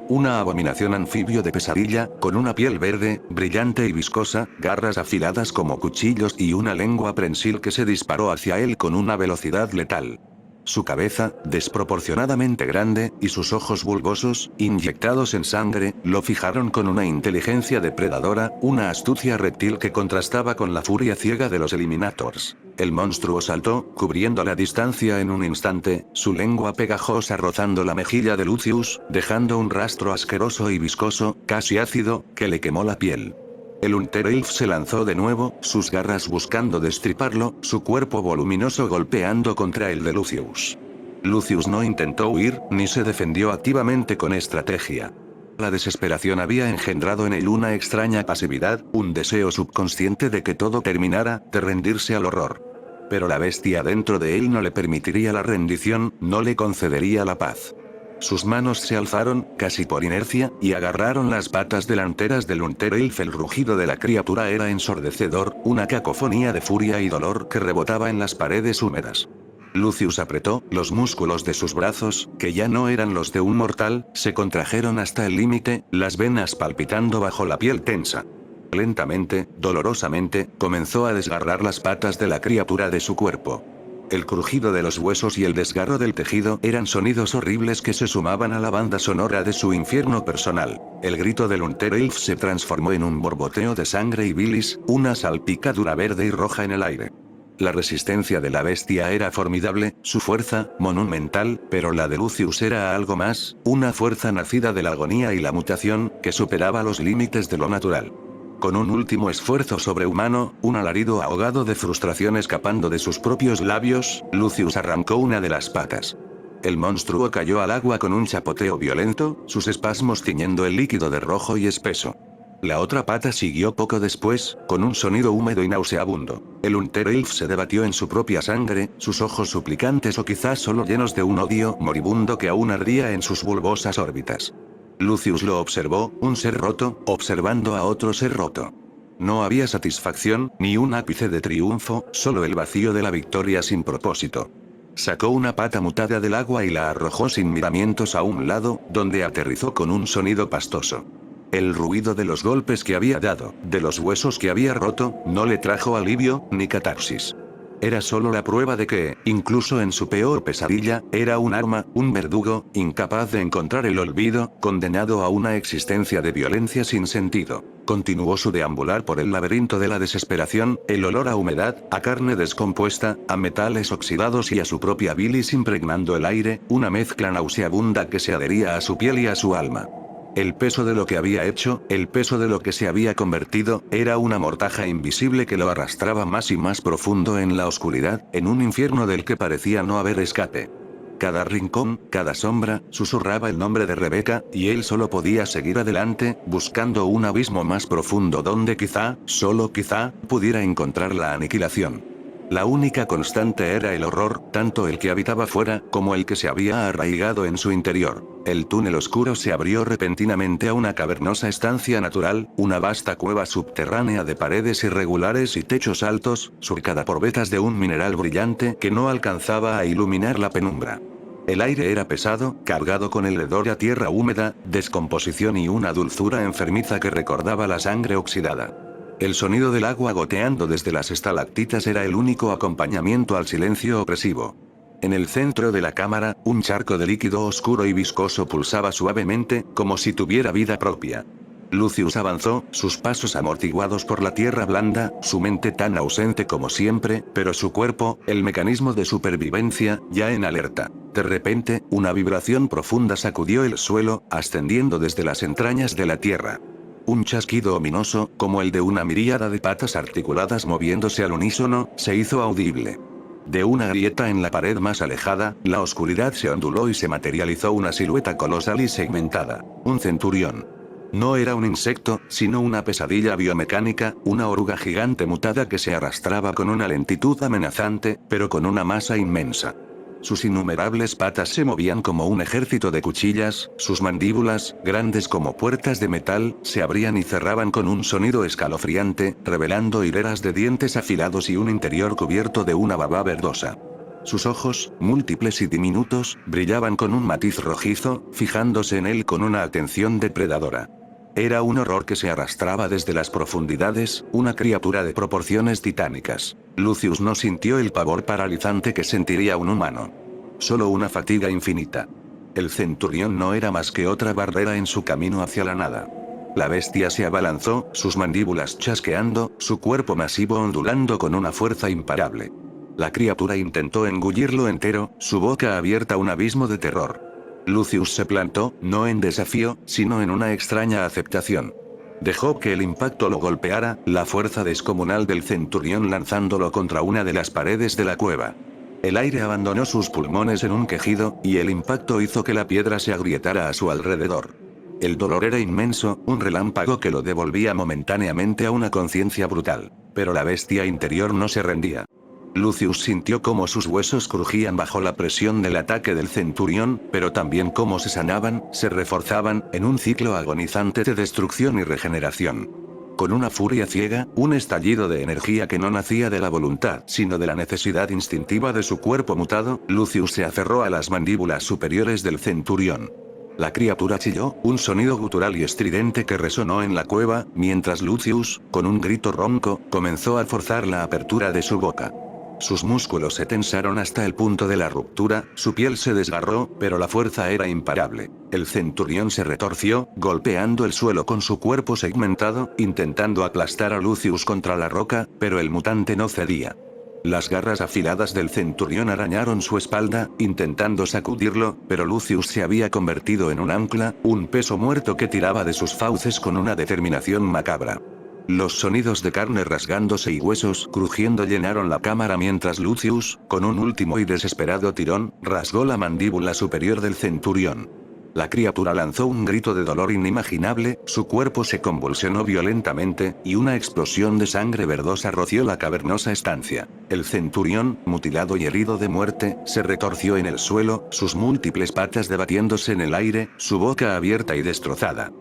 Una abominación anfibio de pesadilla, con una piel verde, brillante y viscosa, garras afiladas como cuchillos y una lengua prensil que se disparó hacia él con una velocidad letal. Su cabeza, desproporcionadamente grande, y sus ojos bulbosos, inyectados en sangre, lo fijaron con una inteligencia depredadora, una astucia reptil que contrastaba con la furia ciega de los Eliminators. El monstruo saltó, cubriendo la distancia en un instante, su lengua pegajosa rozando la mejilla de Lucius, dejando un rastro asqueroso y viscoso, casi ácido, que le quemó la piel. El Unterelf se lanzó de nuevo, sus garras buscando destriparlo, su cuerpo voluminoso golpeando contra el de Lucius. Lucius no intentó huir, ni se defendió activamente con estrategia. La desesperación había engendrado en él una extraña pasividad, un deseo subconsciente de que todo terminara, de rendirse al horror. Pero la bestia dentro de él no le permitiría la rendición, no le concedería la paz. Sus manos se alzaron, casi por inercia, y agarraron las patas delanteras del Unterelf. El rugido de la criatura era ensordecedor, una cacofonía de furia y dolor que rebotaba en las paredes húmedas. Lucius apretó, los músculos de sus brazos, que ya no eran los de un mortal, se contrajeron hasta el límite, las venas palpitando bajo la piel tensa. Lentamente, dolorosamente, comenzó a desgarrar las patas de la criatura de su cuerpo. El crujido de los huesos y el desgarro del tejido eran sonidos horribles que se sumaban a la banda sonora de su infierno personal. El grito del Unterelf se transformó en un borboteo de sangre y bilis, una salpicadura verde y roja en el aire. La resistencia de la bestia era formidable, su fuerza, monumental, pero la de Lucius era algo más, una fuerza nacida de la agonía y la mutación, que superaba los límites de lo natural. Con un último esfuerzo sobrehumano, un alarido ahogado de frustración escapando de sus propios labios, Lucius arrancó una de las patas. El monstruo cayó al agua con un chapoteo violento, sus espasmos tiñendo el líquido de rojo y espeso. La otra pata siguió poco después, con un sonido húmedo y nauseabundo. El Unterelf se debatió en su propia sangre, sus ojos suplicantes o quizás solo llenos de un odio moribundo que aún ardía en sus bulbosas órbitas. Lucius lo observó, un ser roto, observando a otro ser roto. No había satisfacción, ni un ápice de triunfo, solo el vacío de la victoria sin propósito. Sacó una pata mutada del agua y la arrojó sin miramientos a un lado, donde aterrizó con un sonido pastoso. El ruido de los golpes que había dado, de los huesos que había roto, no le trajo alivio, ni catarsis. Era solo la prueba de que, incluso en su peor pesadilla, era un arma, un verdugo, incapaz de encontrar el olvido, condenado a una existencia de violencia sin sentido. Continuó su deambular por el laberinto de la desesperación, el olor a humedad, a carne descompuesta, a metales oxidados y a su propia bilis impregnando el aire, una mezcla nauseabunda que se adhería a su piel y a su alma. El peso de lo que había hecho, el peso de lo que se había convertido, era una mortaja invisible que lo arrastraba más y más profundo en la oscuridad, en un infierno del que parecía no haber escape. Cada rincón, cada sombra, susurraba el nombre de Rebecca, y él solo podía seguir adelante, buscando un abismo más profundo donde quizá, solo quizá, pudiera encontrar la aniquilación. La única constante era el horror, tanto el que habitaba fuera, como el que se había arraigado en su interior. El túnel oscuro se abrió repentinamente a una cavernosa estancia natural, una vasta cueva subterránea de paredes irregulares y techos altos, surcada por vetas de un mineral brillante que no alcanzaba a iluminar la penumbra. El aire era pesado, cargado con el hedor a tierra húmeda, descomposición y una dulzura enfermiza que recordaba la sangre oxidada. El sonido del agua goteando desde las estalactitas era el único acompañamiento al silencio opresivo. En el centro de la cámara, un charco de líquido oscuro y viscoso pulsaba suavemente, como si tuviera vida propia. Lucius avanzó, sus pasos amortiguados por la tierra blanda, su mente tan ausente como siempre, pero su cuerpo, el mecanismo de supervivencia, ya en alerta. De repente, una vibración profunda sacudió el suelo, ascendiendo desde las entrañas de la tierra. Un chasquido ominoso, como el de una miríada de patas articuladas moviéndose al unísono, se hizo audible. De una grieta en la pared más alejada, la oscuridad se onduló y se materializó una silueta colosal y segmentada. Un centurión. No era un insecto, sino una pesadilla biomecánica, una oruga gigante mutada que se arrastraba con una lentitud amenazante, pero con una masa inmensa. Sus innumerables patas se movían como un ejército de cuchillas, sus mandíbulas, grandes como puertas de metal, se abrían y cerraban con un sonido escalofriante, revelando hileras de dientes afilados y un interior cubierto de una baba verdosa. Sus ojos, múltiples y diminutos, brillaban con un matiz rojizo, fijándose en él con una atención depredadora. Era un horror que se arrastraba desde las profundidades, una criatura de proporciones titánicas. Lucius no sintió el pavor paralizante que sentiría un humano. Solo una fatiga infinita. El centurión no era más que otra barrera en su camino hacia la nada. La bestia se abalanzó, sus mandíbulas chasqueando, su cuerpo masivo ondulando con una fuerza imparable. La criatura intentó engullirlo entero, su boca abierta a un abismo de terror. Lucius se plantó, no en desafío, sino en una extraña aceptación. Dejó que el impacto lo golpeara, la fuerza descomunal del centurión lanzándolo contra una de las paredes de la cueva. El aire abandonó sus pulmones en un quejido, y el impacto hizo que la piedra se agrietara a su alrededor. El dolor era inmenso, un relámpago que lo devolvía momentáneamente a una conciencia brutal. Pero la bestia interior no se rendía. Lucius sintió cómo sus huesos crujían bajo la presión del ataque del centurión, pero también cómo se sanaban, se reforzaban, en un ciclo agonizante de destrucción y regeneración. Con una furia ciega, un estallido de energía que no nacía de la voluntad, sino de la necesidad instintiva de su cuerpo mutado, Lucius se aferró a las mandíbulas superiores del centurión. La criatura chilló, un sonido gutural y estridente que resonó en la cueva, mientras Lucius, con un grito ronco, comenzó a forzar la apertura de su boca. Sus músculos se tensaron hasta el punto de la ruptura, su piel se desgarró, pero la fuerza era imparable. El centurión se retorció, golpeando el suelo con su cuerpo segmentado, intentando aplastar a Lucius contra la roca, pero el mutante no cedía. Las garras afiladas del centurión arañaron su espalda, intentando sacudirlo, pero Lucius se había convertido en un ancla, un peso muerto que tiraba de sus fauces con una determinación macabra. Los sonidos de carne rasgándose y huesos crujiendo llenaron la cámara mientras Lucius, con un último y desesperado tirón, rasgó la mandíbula superior del centurión. La criatura lanzó un grito de dolor inimaginable, su cuerpo se convulsionó violentamente, y una explosión de sangre verdosa roció la cavernosa estancia. El centurión, mutilado y herido de muerte, se retorció en el suelo, sus múltiples patas debatiéndose en el aire, su boca abierta y destrozada.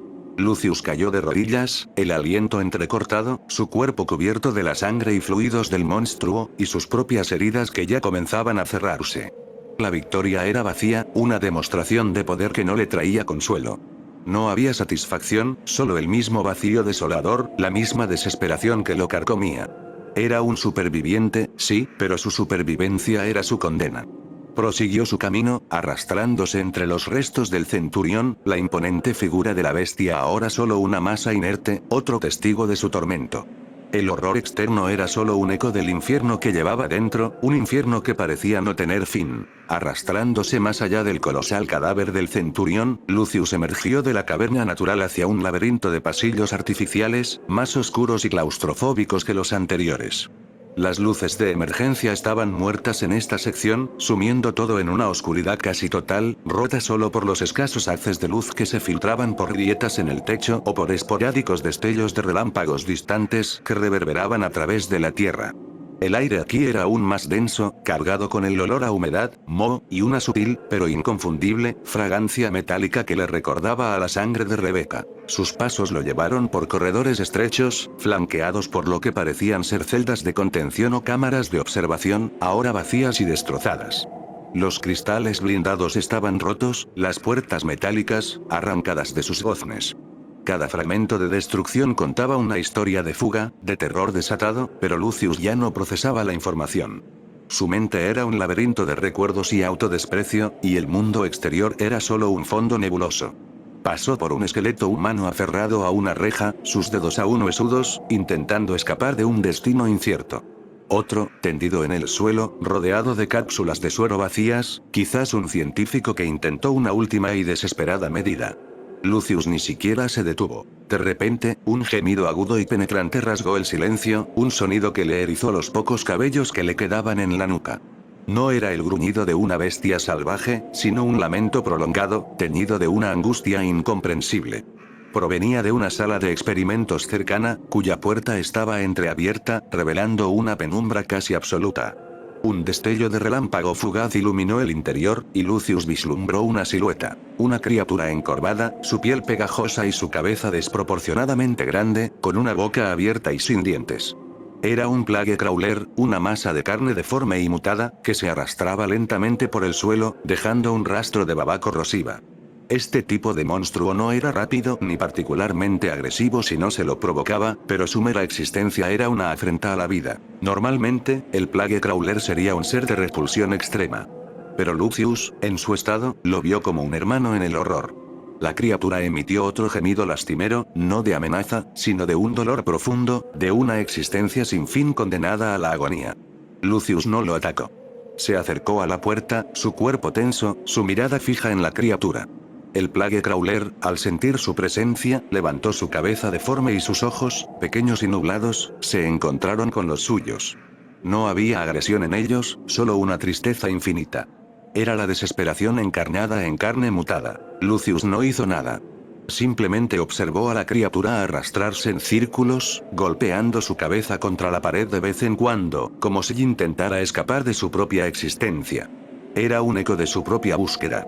Lucius cayó de rodillas, el aliento entrecortado, su cuerpo cubierto de la sangre y fluidos del monstruo, y sus propias heridas que ya comenzaban a cerrarse. La victoria era vacía, una demostración de poder que no le traía consuelo. No había satisfacción, solo el mismo vacío desolador, la misma desesperación que lo carcomía. Era un superviviente, sí, pero su supervivencia era su condena. Prosiguió su camino, arrastrándose entre los restos del centurión, la imponente figura de la bestia ahora solo una masa inerte, otro testigo de su tormento. El horror externo era solo un eco del infierno que llevaba dentro, un infierno que parecía no tener fin. Arrastrándose más allá del colosal cadáver del centurión, Lucius emergió de la caverna natural hacia un laberinto de pasillos artificiales, más oscuros y claustrofóbicos que los anteriores. Las luces de emergencia estaban muertas en esta sección, sumiendo todo en una oscuridad casi total, rota solo por los escasos haces de luz que se filtraban por grietas en el techo o por esporádicos destellos de relámpagos distantes que reverberaban a través de la tierra. El aire aquí era aún más denso, cargado con el olor a humedad, moho, y una sutil, pero inconfundible, fragancia metálica que le recordaba a la sangre de Rebecca. Sus pasos lo llevaron por corredores estrechos, flanqueados por lo que parecían ser celdas de contención o cámaras de observación, ahora vacías y destrozadas. Los cristales blindados estaban rotos, las puertas metálicas, arrancadas de sus goznes. Cada fragmento de destrucción contaba una historia de fuga, de terror desatado, pero Lucius ya no procesaba la información. Su mente era un laberinto de recuerdos y autodesprecio, y el mundo exterior era solo un fondo nebuloso. Pasó por un esqueleto humano aferrado a una reja, sus dedos aún huesudos, intentando escapar de un destino incierto. Otro, tendido en el suelo, rodeado de cápsulas de suero vacías, quizás un científico que intentó una última y desesperada medida. Lucius ni siquiera se detuvo. De repente, un gemido agudo y penetrante rasgó el silencio, un sonido que le erizó los pocos cabellos que le quedaban en la nuca. No era el gruñido de una bestia salvaje, sino un lamento prolongado, teñido de una angustia incomprensible. Provenía de una sala de experimentos cercana, cuya puerta estaba entreabierta, revelando una penumbra casi absoluta. Un destello de relámpago fugaz iluminó el interior, y Lucius vislumbró una silueta. Una criatura encorvada, su piel pegajosa y su cabeza desproporcionadamente grande, con una boca abierta y sin dientes. Era un Plague Crawler, una masa de carne deforme y mutada, que se arrastraba lentamente por el suelo, dejando un rastro de baba corrosiva. Este tipo de monstruo no era rápido ni particularmente agresivo si no se lo provocaba, pero su mera existencia era una afrenta a la vida. Normalmente, el Plague Crawler sería un ser de repulsión extrema. Pero Lucius, en su estado, lo vio como un hermano en el horror. La criatura emitió otro gemido lastimero, no de amenaza, sino de un dolor profundo, de una existencia sin fin condenada a la agonía. Lucius no lo atacó. Se acercó a la puerta, su cuerpo tenso, su mirada fija en la criatura. El Plague Crawler, al sentir su presencia, levantó su cabeza deforme y sus ojos, pequeños y nublados, se encontraron con los suyos. No había agresión en ellos, solo una tristeza infinita. Era la desesperación encarnada en carne mutada. Lucius no hizo nada. Simplemente observó a la criatura arrastrarse en círculos, golpeando su cabeza contra la pared de vez en cuando, como si intentara escapar de su propia existencia. Era un eco de su propia búsqueda.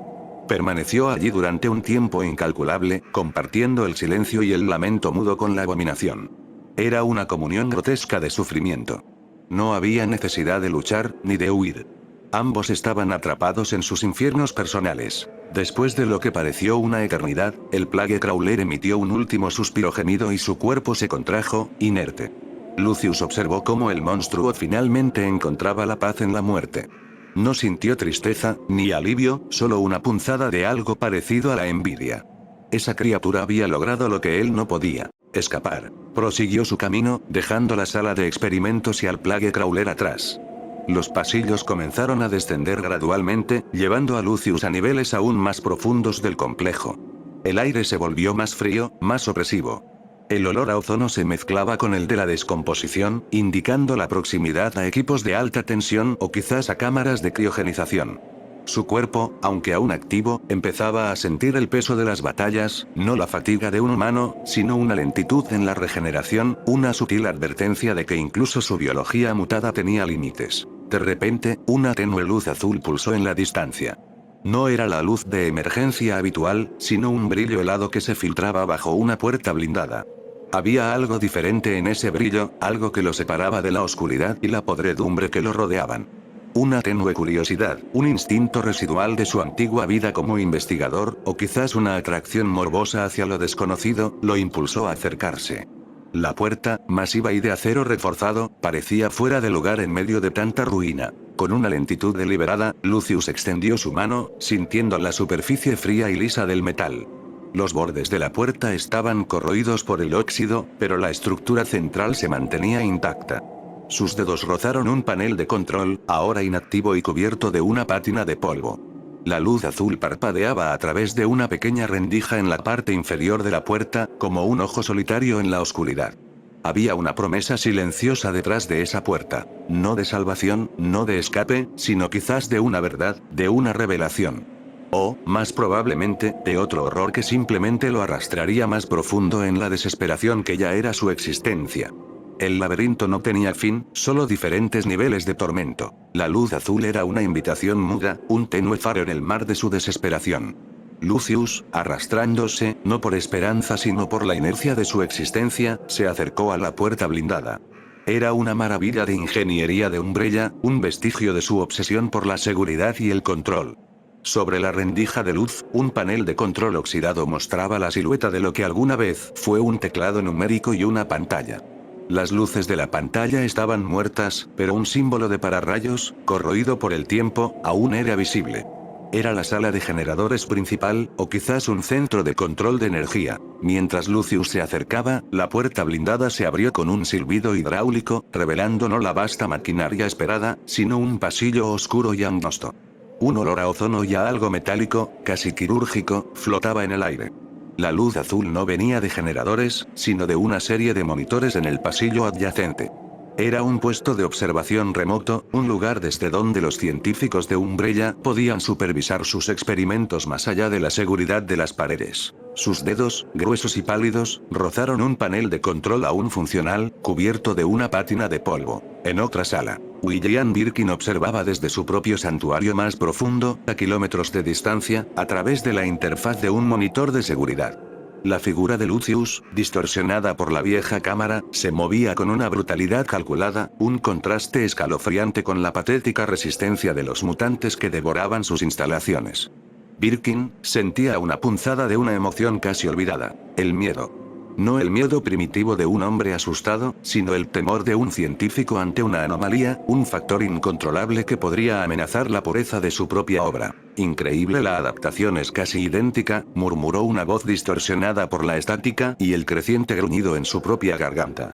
Permaneció allí durante un tiempo incalculable, compartiendo el silencio y el lamento mudo con la abominación. Era una comunión grotesca de sufrimiento. No había necesidad de luchar, ni de huir. Ambos estaban atrapados en sus infiernos personales. Después de lo que pareció una eternidad, el Plague Crawler emitió un último suspiro gemido y su cuerpo se contrajo, inerte. Lucius observó cómo el monstruo finalmente encontraba la paz en la muerte. No sintió tristeza, ni alivio, solo una punzada de algo parecido a la envidia. Esa criatura había logrado lo que él no podía: escapar. Prosiguió su camino, dejando la sala de experimentos y al Plague Crawler atrás. Los pasillos comenzaron a descender gradualmente, llevando a Lucius a niveles aún más profundos del complejo. El aire se volvió más frío, más opresivo. El olor a ozono se mezclaba con el de la descomposición, indicando la proximidad a equipos de alta tensión o quizás a cámaras de criogenización. Su cuerpo, aunque aún activo, empezaba a sentir el peso de las batallas, no la fatiga de un humano, sino una lentitud en la regeneración, una sutil advertencia de que incluso su biología mutada tenía límites. De repente, una tenue luz azul pulsó en la distancia. No era la luz de emergencia habitual, sino un brillo helado que se filtraba bajo una puerta blindada. Había algo diferente en ese brillo, algo que lo separaba de la oscuridad y la podredumbre que lo rodeaban. Una tenue curiosidad, un instinto residual de su antigua vida como investigador, o quizás una atracción morbosa hacia lo desconocido, lo impulsó a acercarse. La puerta, masiva y de acero reforzado, parecía fuera de lugar en medio de tanta ruina. Con una lentitud deliberada, Lucius extendió su mano, sintiendo la superficie fría y lisa del metal. Los bordes de la puerta estaban corroídos por el óxido, pero la estructura central se mantenía intacta. Sus dedos rozaron un panel de control, ahora inactivo y cubierto de una pátina de polvo. La luz azul parpadeaba a través de una pequeña rendija en la parte inferior de la puerta, como un ojo solitario en la oscuridad. Había una promesa silenciosa detrás de esa puerta, no de salvación, no de escape, sino quizás de una verdad, de una revelación. O, más probablemente, de otro horror que simplemente lo arrastraría más profundo en la desesperación que ya era su existencia. El laberinto no tenía fin, solo diferentes niveles de tormento. La luz azul era una invitación muda, un tenue faro en el mar de su desesperación. Lucius, arrastrándose, no por esperanza sino por la inercia de su existencia, se acercó a la puerta blindada. Era una maravilla de ingeniería de Umbrella, un vestigio de su obsesión por la seguridad y el control. Sobre la rendija de luz, un panel de control oxidado mostraba la silueta de lo que alguna vez fue un teclado numérico y una pantalla. Las luces de la pantalla estaban muertas, pero un símbolo de pararrayos, corroído por el tiempo, aún era visible. Era la sala de generadores principal, o quizás un centro de control de energía. Mientras Lucius se acercaba, la puerta blindada se abrió con un silbido hidráulico, revelando no la vasta maquinaria esperada, sino un pasillo oscuro y angosto. Un olor a ozono y a algo metálico, casi quirúrgico, flotaba en el aire. La luz azul no venía de generadores, sino de una serie de monitores en el pasillo adyacente. Era un puesto de observación remoto, un lugar desde donde los científicos de Umbrella podían supervisar sus experimentos más allá de la seguridad de las paredes. Sus dedos, gruesos y pálidos, rozaron un panel de control aún funcional, cubierto de una pátina de polvo. En otra sala, William Birkin observaba desde su propio santuario más profundo, a kilómetros de distancia, a través de la interfaz de un monitor de seguridad. La figura de Lucius, distorsionada por la vieja cámara, se movía con una brutalidad calculada, un contraste escalofriante con la patética resistencia de los mutantes que devoraban sus instalaciones. Birkin sentía una punzada de una emoción casi olvidada: el miedo. No el miedo primitivo de un hombre asustado, sino el temor de un científico ante una anomalía, un factor incontrolable que podría amenazar la pureza de su propia obra. Increíble, la adaptación es casi idéntica, murmuró una voz distorsionada por la estática y el creciente gruñido en su propia garganta.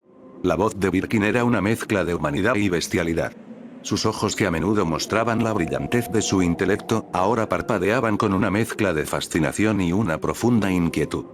La voz de Birkin era una mezcla de humanidad y bestialidad. Sus ojos, que a menudo mostraban la brillantez de su intelecto, ahora parpadeaban con una mezcla de fascinación y una profunda inquietud.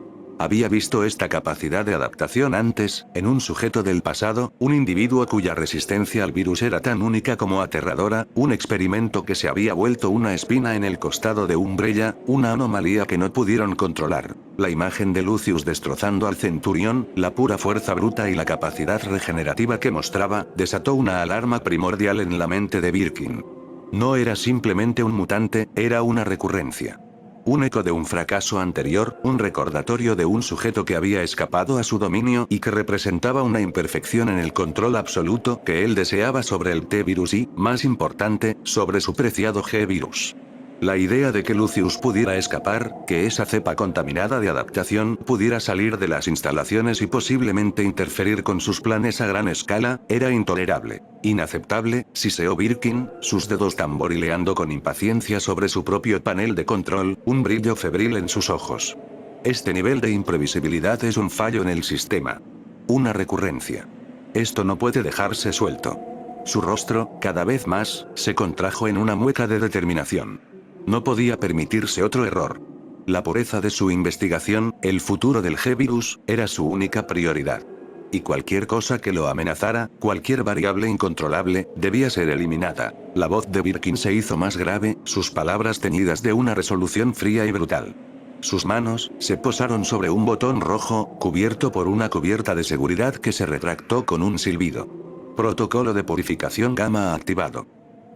Había visto esta capacidad de adaptación antes, en un sujeto del pasado, un individuo cuya resistencia al virus era tan única como aterradora, un experimento que se había vuelto una espina en el costado de Umbrella, una anomalía que no pudieron controlar. La imagen de Lucius destrozando al Centurión, la pura fuerza bruta y la capacidad regenerativa que mostraba, desató una alarma primordial en la mente de Birkin. No era simplemente un mutante, era una recurrencia. Un eco de un fracaso anterior, un recordatorio de un sujeto que había escapado a su dominio y que representaba una imperfección en el control absoluto que él deseaba sobre el T-virus y, más importante, sobre su preciado G-virus. La idea de que Lucius pudiera escapar, que esa cepa contaminada de adaptación pudiera salir de las instalaciones y posiblemente interferir con sus planes a gran escala, era intolerable. Inaceptable, siseó Birkin, sus dedos tamborileando con impaciencia sobre su propio panel de control, un brillo febril en sus ojos. Este nivel de imprevisibilidad es un fallo en el sistema. Una recurrencia. Esto no puede dejarse suelto. Su rostro, cada vez más, se contrajo en una mueca de determinación. No podía permitirse otro error. La pureza de su investigación, el futuro del G-virus, era su única prioridad. Y cualquier cosa que lo amenazara, cualquier variable incontrolable, debía ser eliminada. La voz de Birkin se hizo más grave, sus palabras teñidas de una resolución fría y brutal. Sus manos se posaron sobre un botón rojo, cubierto por una cubierta de seguridad que se retractó con un silbido. Protocolo de purificación gamma activado.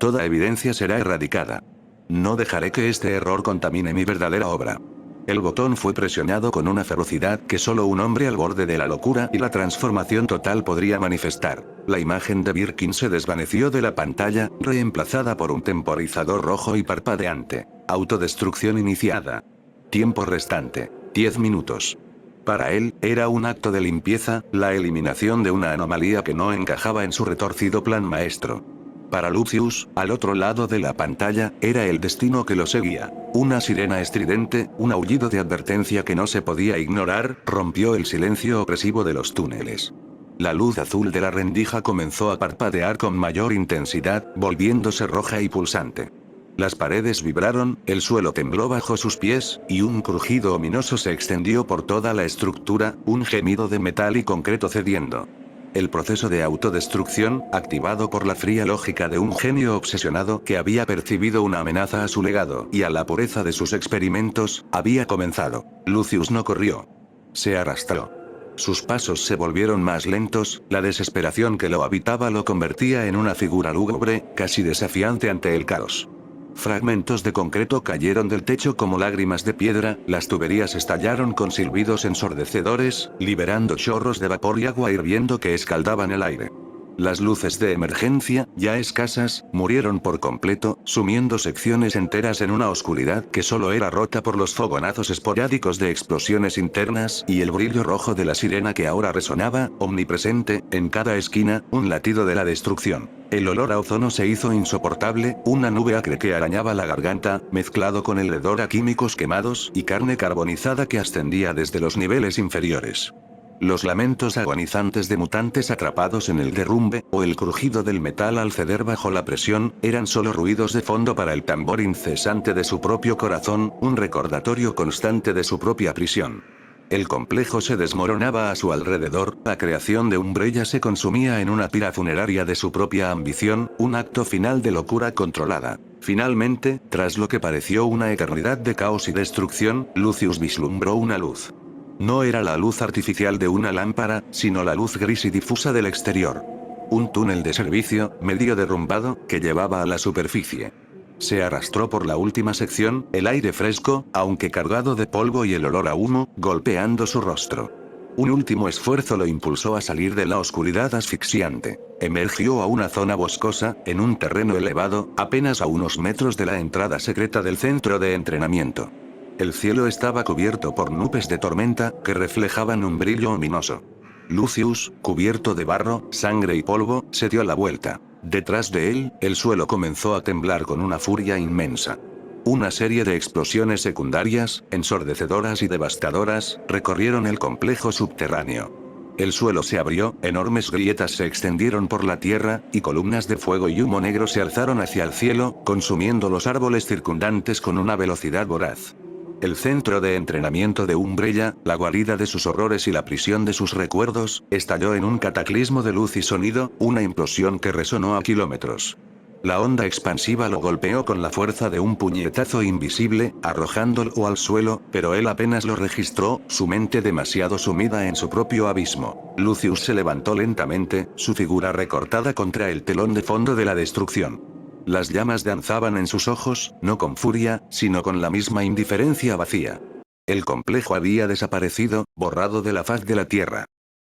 Toda evidencia será erradicada. No dejaré que este error contamine mi verdadera obra. El botón fue presionado con una ferocidad que solo un hombre al borde de la locura y la transformación total podría manifestar. La imagen de Birkin se desvaneció de la pantalla, reemplazada por un temporizador rojo y parpadeante. Autodestrucción iniciada. Tiempo restante: 10 minutos. Para él, era un acto de limpieza, la eliminación de una anomalía que no encajaba en su retorcido plan maestro. Para Lucius, al otro lado de la pantalla, era el destino que lo seguía. Una sirena estridente, un aullido de advertencia que no se podía ignorar, rompió el silencio opresivo de los túneles. La luz azul de la rendija comenzó a parpadear con mayor intensidad, volviéndose roja y pulsante. Las paredes vibraron, el suelo tembló bajo sus pies, y un crujido ominoso se extendió por toda la estructura, un gemido de metal y concreto cediendo. El proceso de autodestrucción, activado por la fría lógica de un genio obsesionado que había percibido una amenaza a su legado y a la pureza de sus experimentos, había comenzado. Lucius no corrió. Se arrastró. Sus pasos se volvieron más lentos, la desesperación que lo habitaba lo convertía en una figura lúgubre, casi desafiante ante el caos. Fragmentos de concreto cayeron del techo como lágrimas de piedra, las tuberías estallaron con silbidos ensordecedores, liberando chorros de vapor y agua hirviendo que escaldaban el aire. Las luces de emergencia, ya escasas, murieron por completo, sumiendo secciones enteras en una oscuridad que solo era rota por los fogonazos esporádicos de explosiones internas y el brillo rojo de la sirena que ahora resonaba, omnipresente, en cada esquina, un latido de la destrucción. El olor a ozono se hizo insoportable, una nube acre que arañaba la garganta, mezclado con el hedor a químicos quemados y carne carbonizada que ascendía desde los niveles inferiores. Los lamentos agonizantes de mutantes atrapados en el derrumbe, o el crujido del metal al ceder bajo la presión, eran solo ruidos de fondo para el tambor incesante de su propio corazón, un recordatorio constante de su propia prisión. El complejo se desmoronaba a su alrededor, la creación de Umbrella se consumía en una pira funeraria de su propia ambición, un acto final de locura controlada. Finalmente, tras lo que pareció una eternidad de caos y destrucción, Lucius vislumbró una luz. No era la luz artificial de una lámpara, sino la luz gris y difusa del exterior. Un túnel de servicio, medio derrumbado, que llevaba a la superficie. Se arrastró por la última sección, el aire fresco, aunque cargado de polvo y el olor a humo, golpeando su rostro. Un último esfuerzo lo impulsó a salir de la oscuridad asfixiante. Emergió a una zona boscosa, en un terreno elevado, apenas a unos metros de la entrada secreta del centro de entrenamiento. El cielo estaba cubierto por nubes de tormenta, que reflejaban un brillo ominoso. Lucius, cubierto de barro, sangre y polvo, se dio la vuelta. Detrás de él, el suelo comenzó a temblar con una furia inmensa. Una serie de explosiones secundarias, ensordecedoras y devastadoras, recorrieron el complejo subterráneo. El suelo se abrió, enormes grietas se extendieron por la tierra, y columnas de fuego y humo negro se alzaron hacia el cielo, consumiendo los árboles circundantes con una velocidad voraz. El centro de entrenamiento de Umbrella, la guarida de sus horrores y la prisión de sus recuerdos, estalló en un cataclismo de luz y sonido, una implosión que resonó a kilómetros. La onda expansiva lo golpeó con la fuerza de un puñetazo invisible, arrojándolo al suelo, pero él apenas lo registró, su mente demasiado sumida en su propio abismo. Lucius se levantó lentamente, su figura recortada contra el telón de fondo de la destrucción. Las llamas danzaban en sus ojos, no con furia, sino con la misma indiferencia vacía. El complejo había desaparecido, borrado de la faz de la tierra.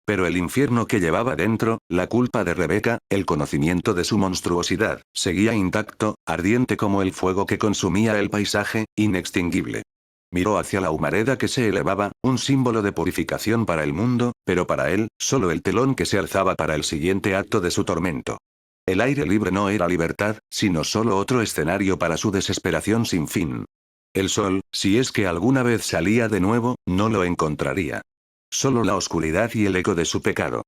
Pero el infierno que llevaba dentro, la culpa de Rebecca, el conocimiento de su monstruosidad, seguía intacto, ardiente como el fuego que consumía el paisaje, inextinguible. Miró hacia la humareda que se elevaba, un símbolo de purificación para el mundo, pero para él, solo el telón que se alzaba para el siguiente acto de su tormento. El aire libre no era libertad, sino solo otro escenario para su desesperación sin fin. El sol, si es que alguna vez salía de nuevo, no lo encontraría. Solo la oscuridad y el eco de su pecado.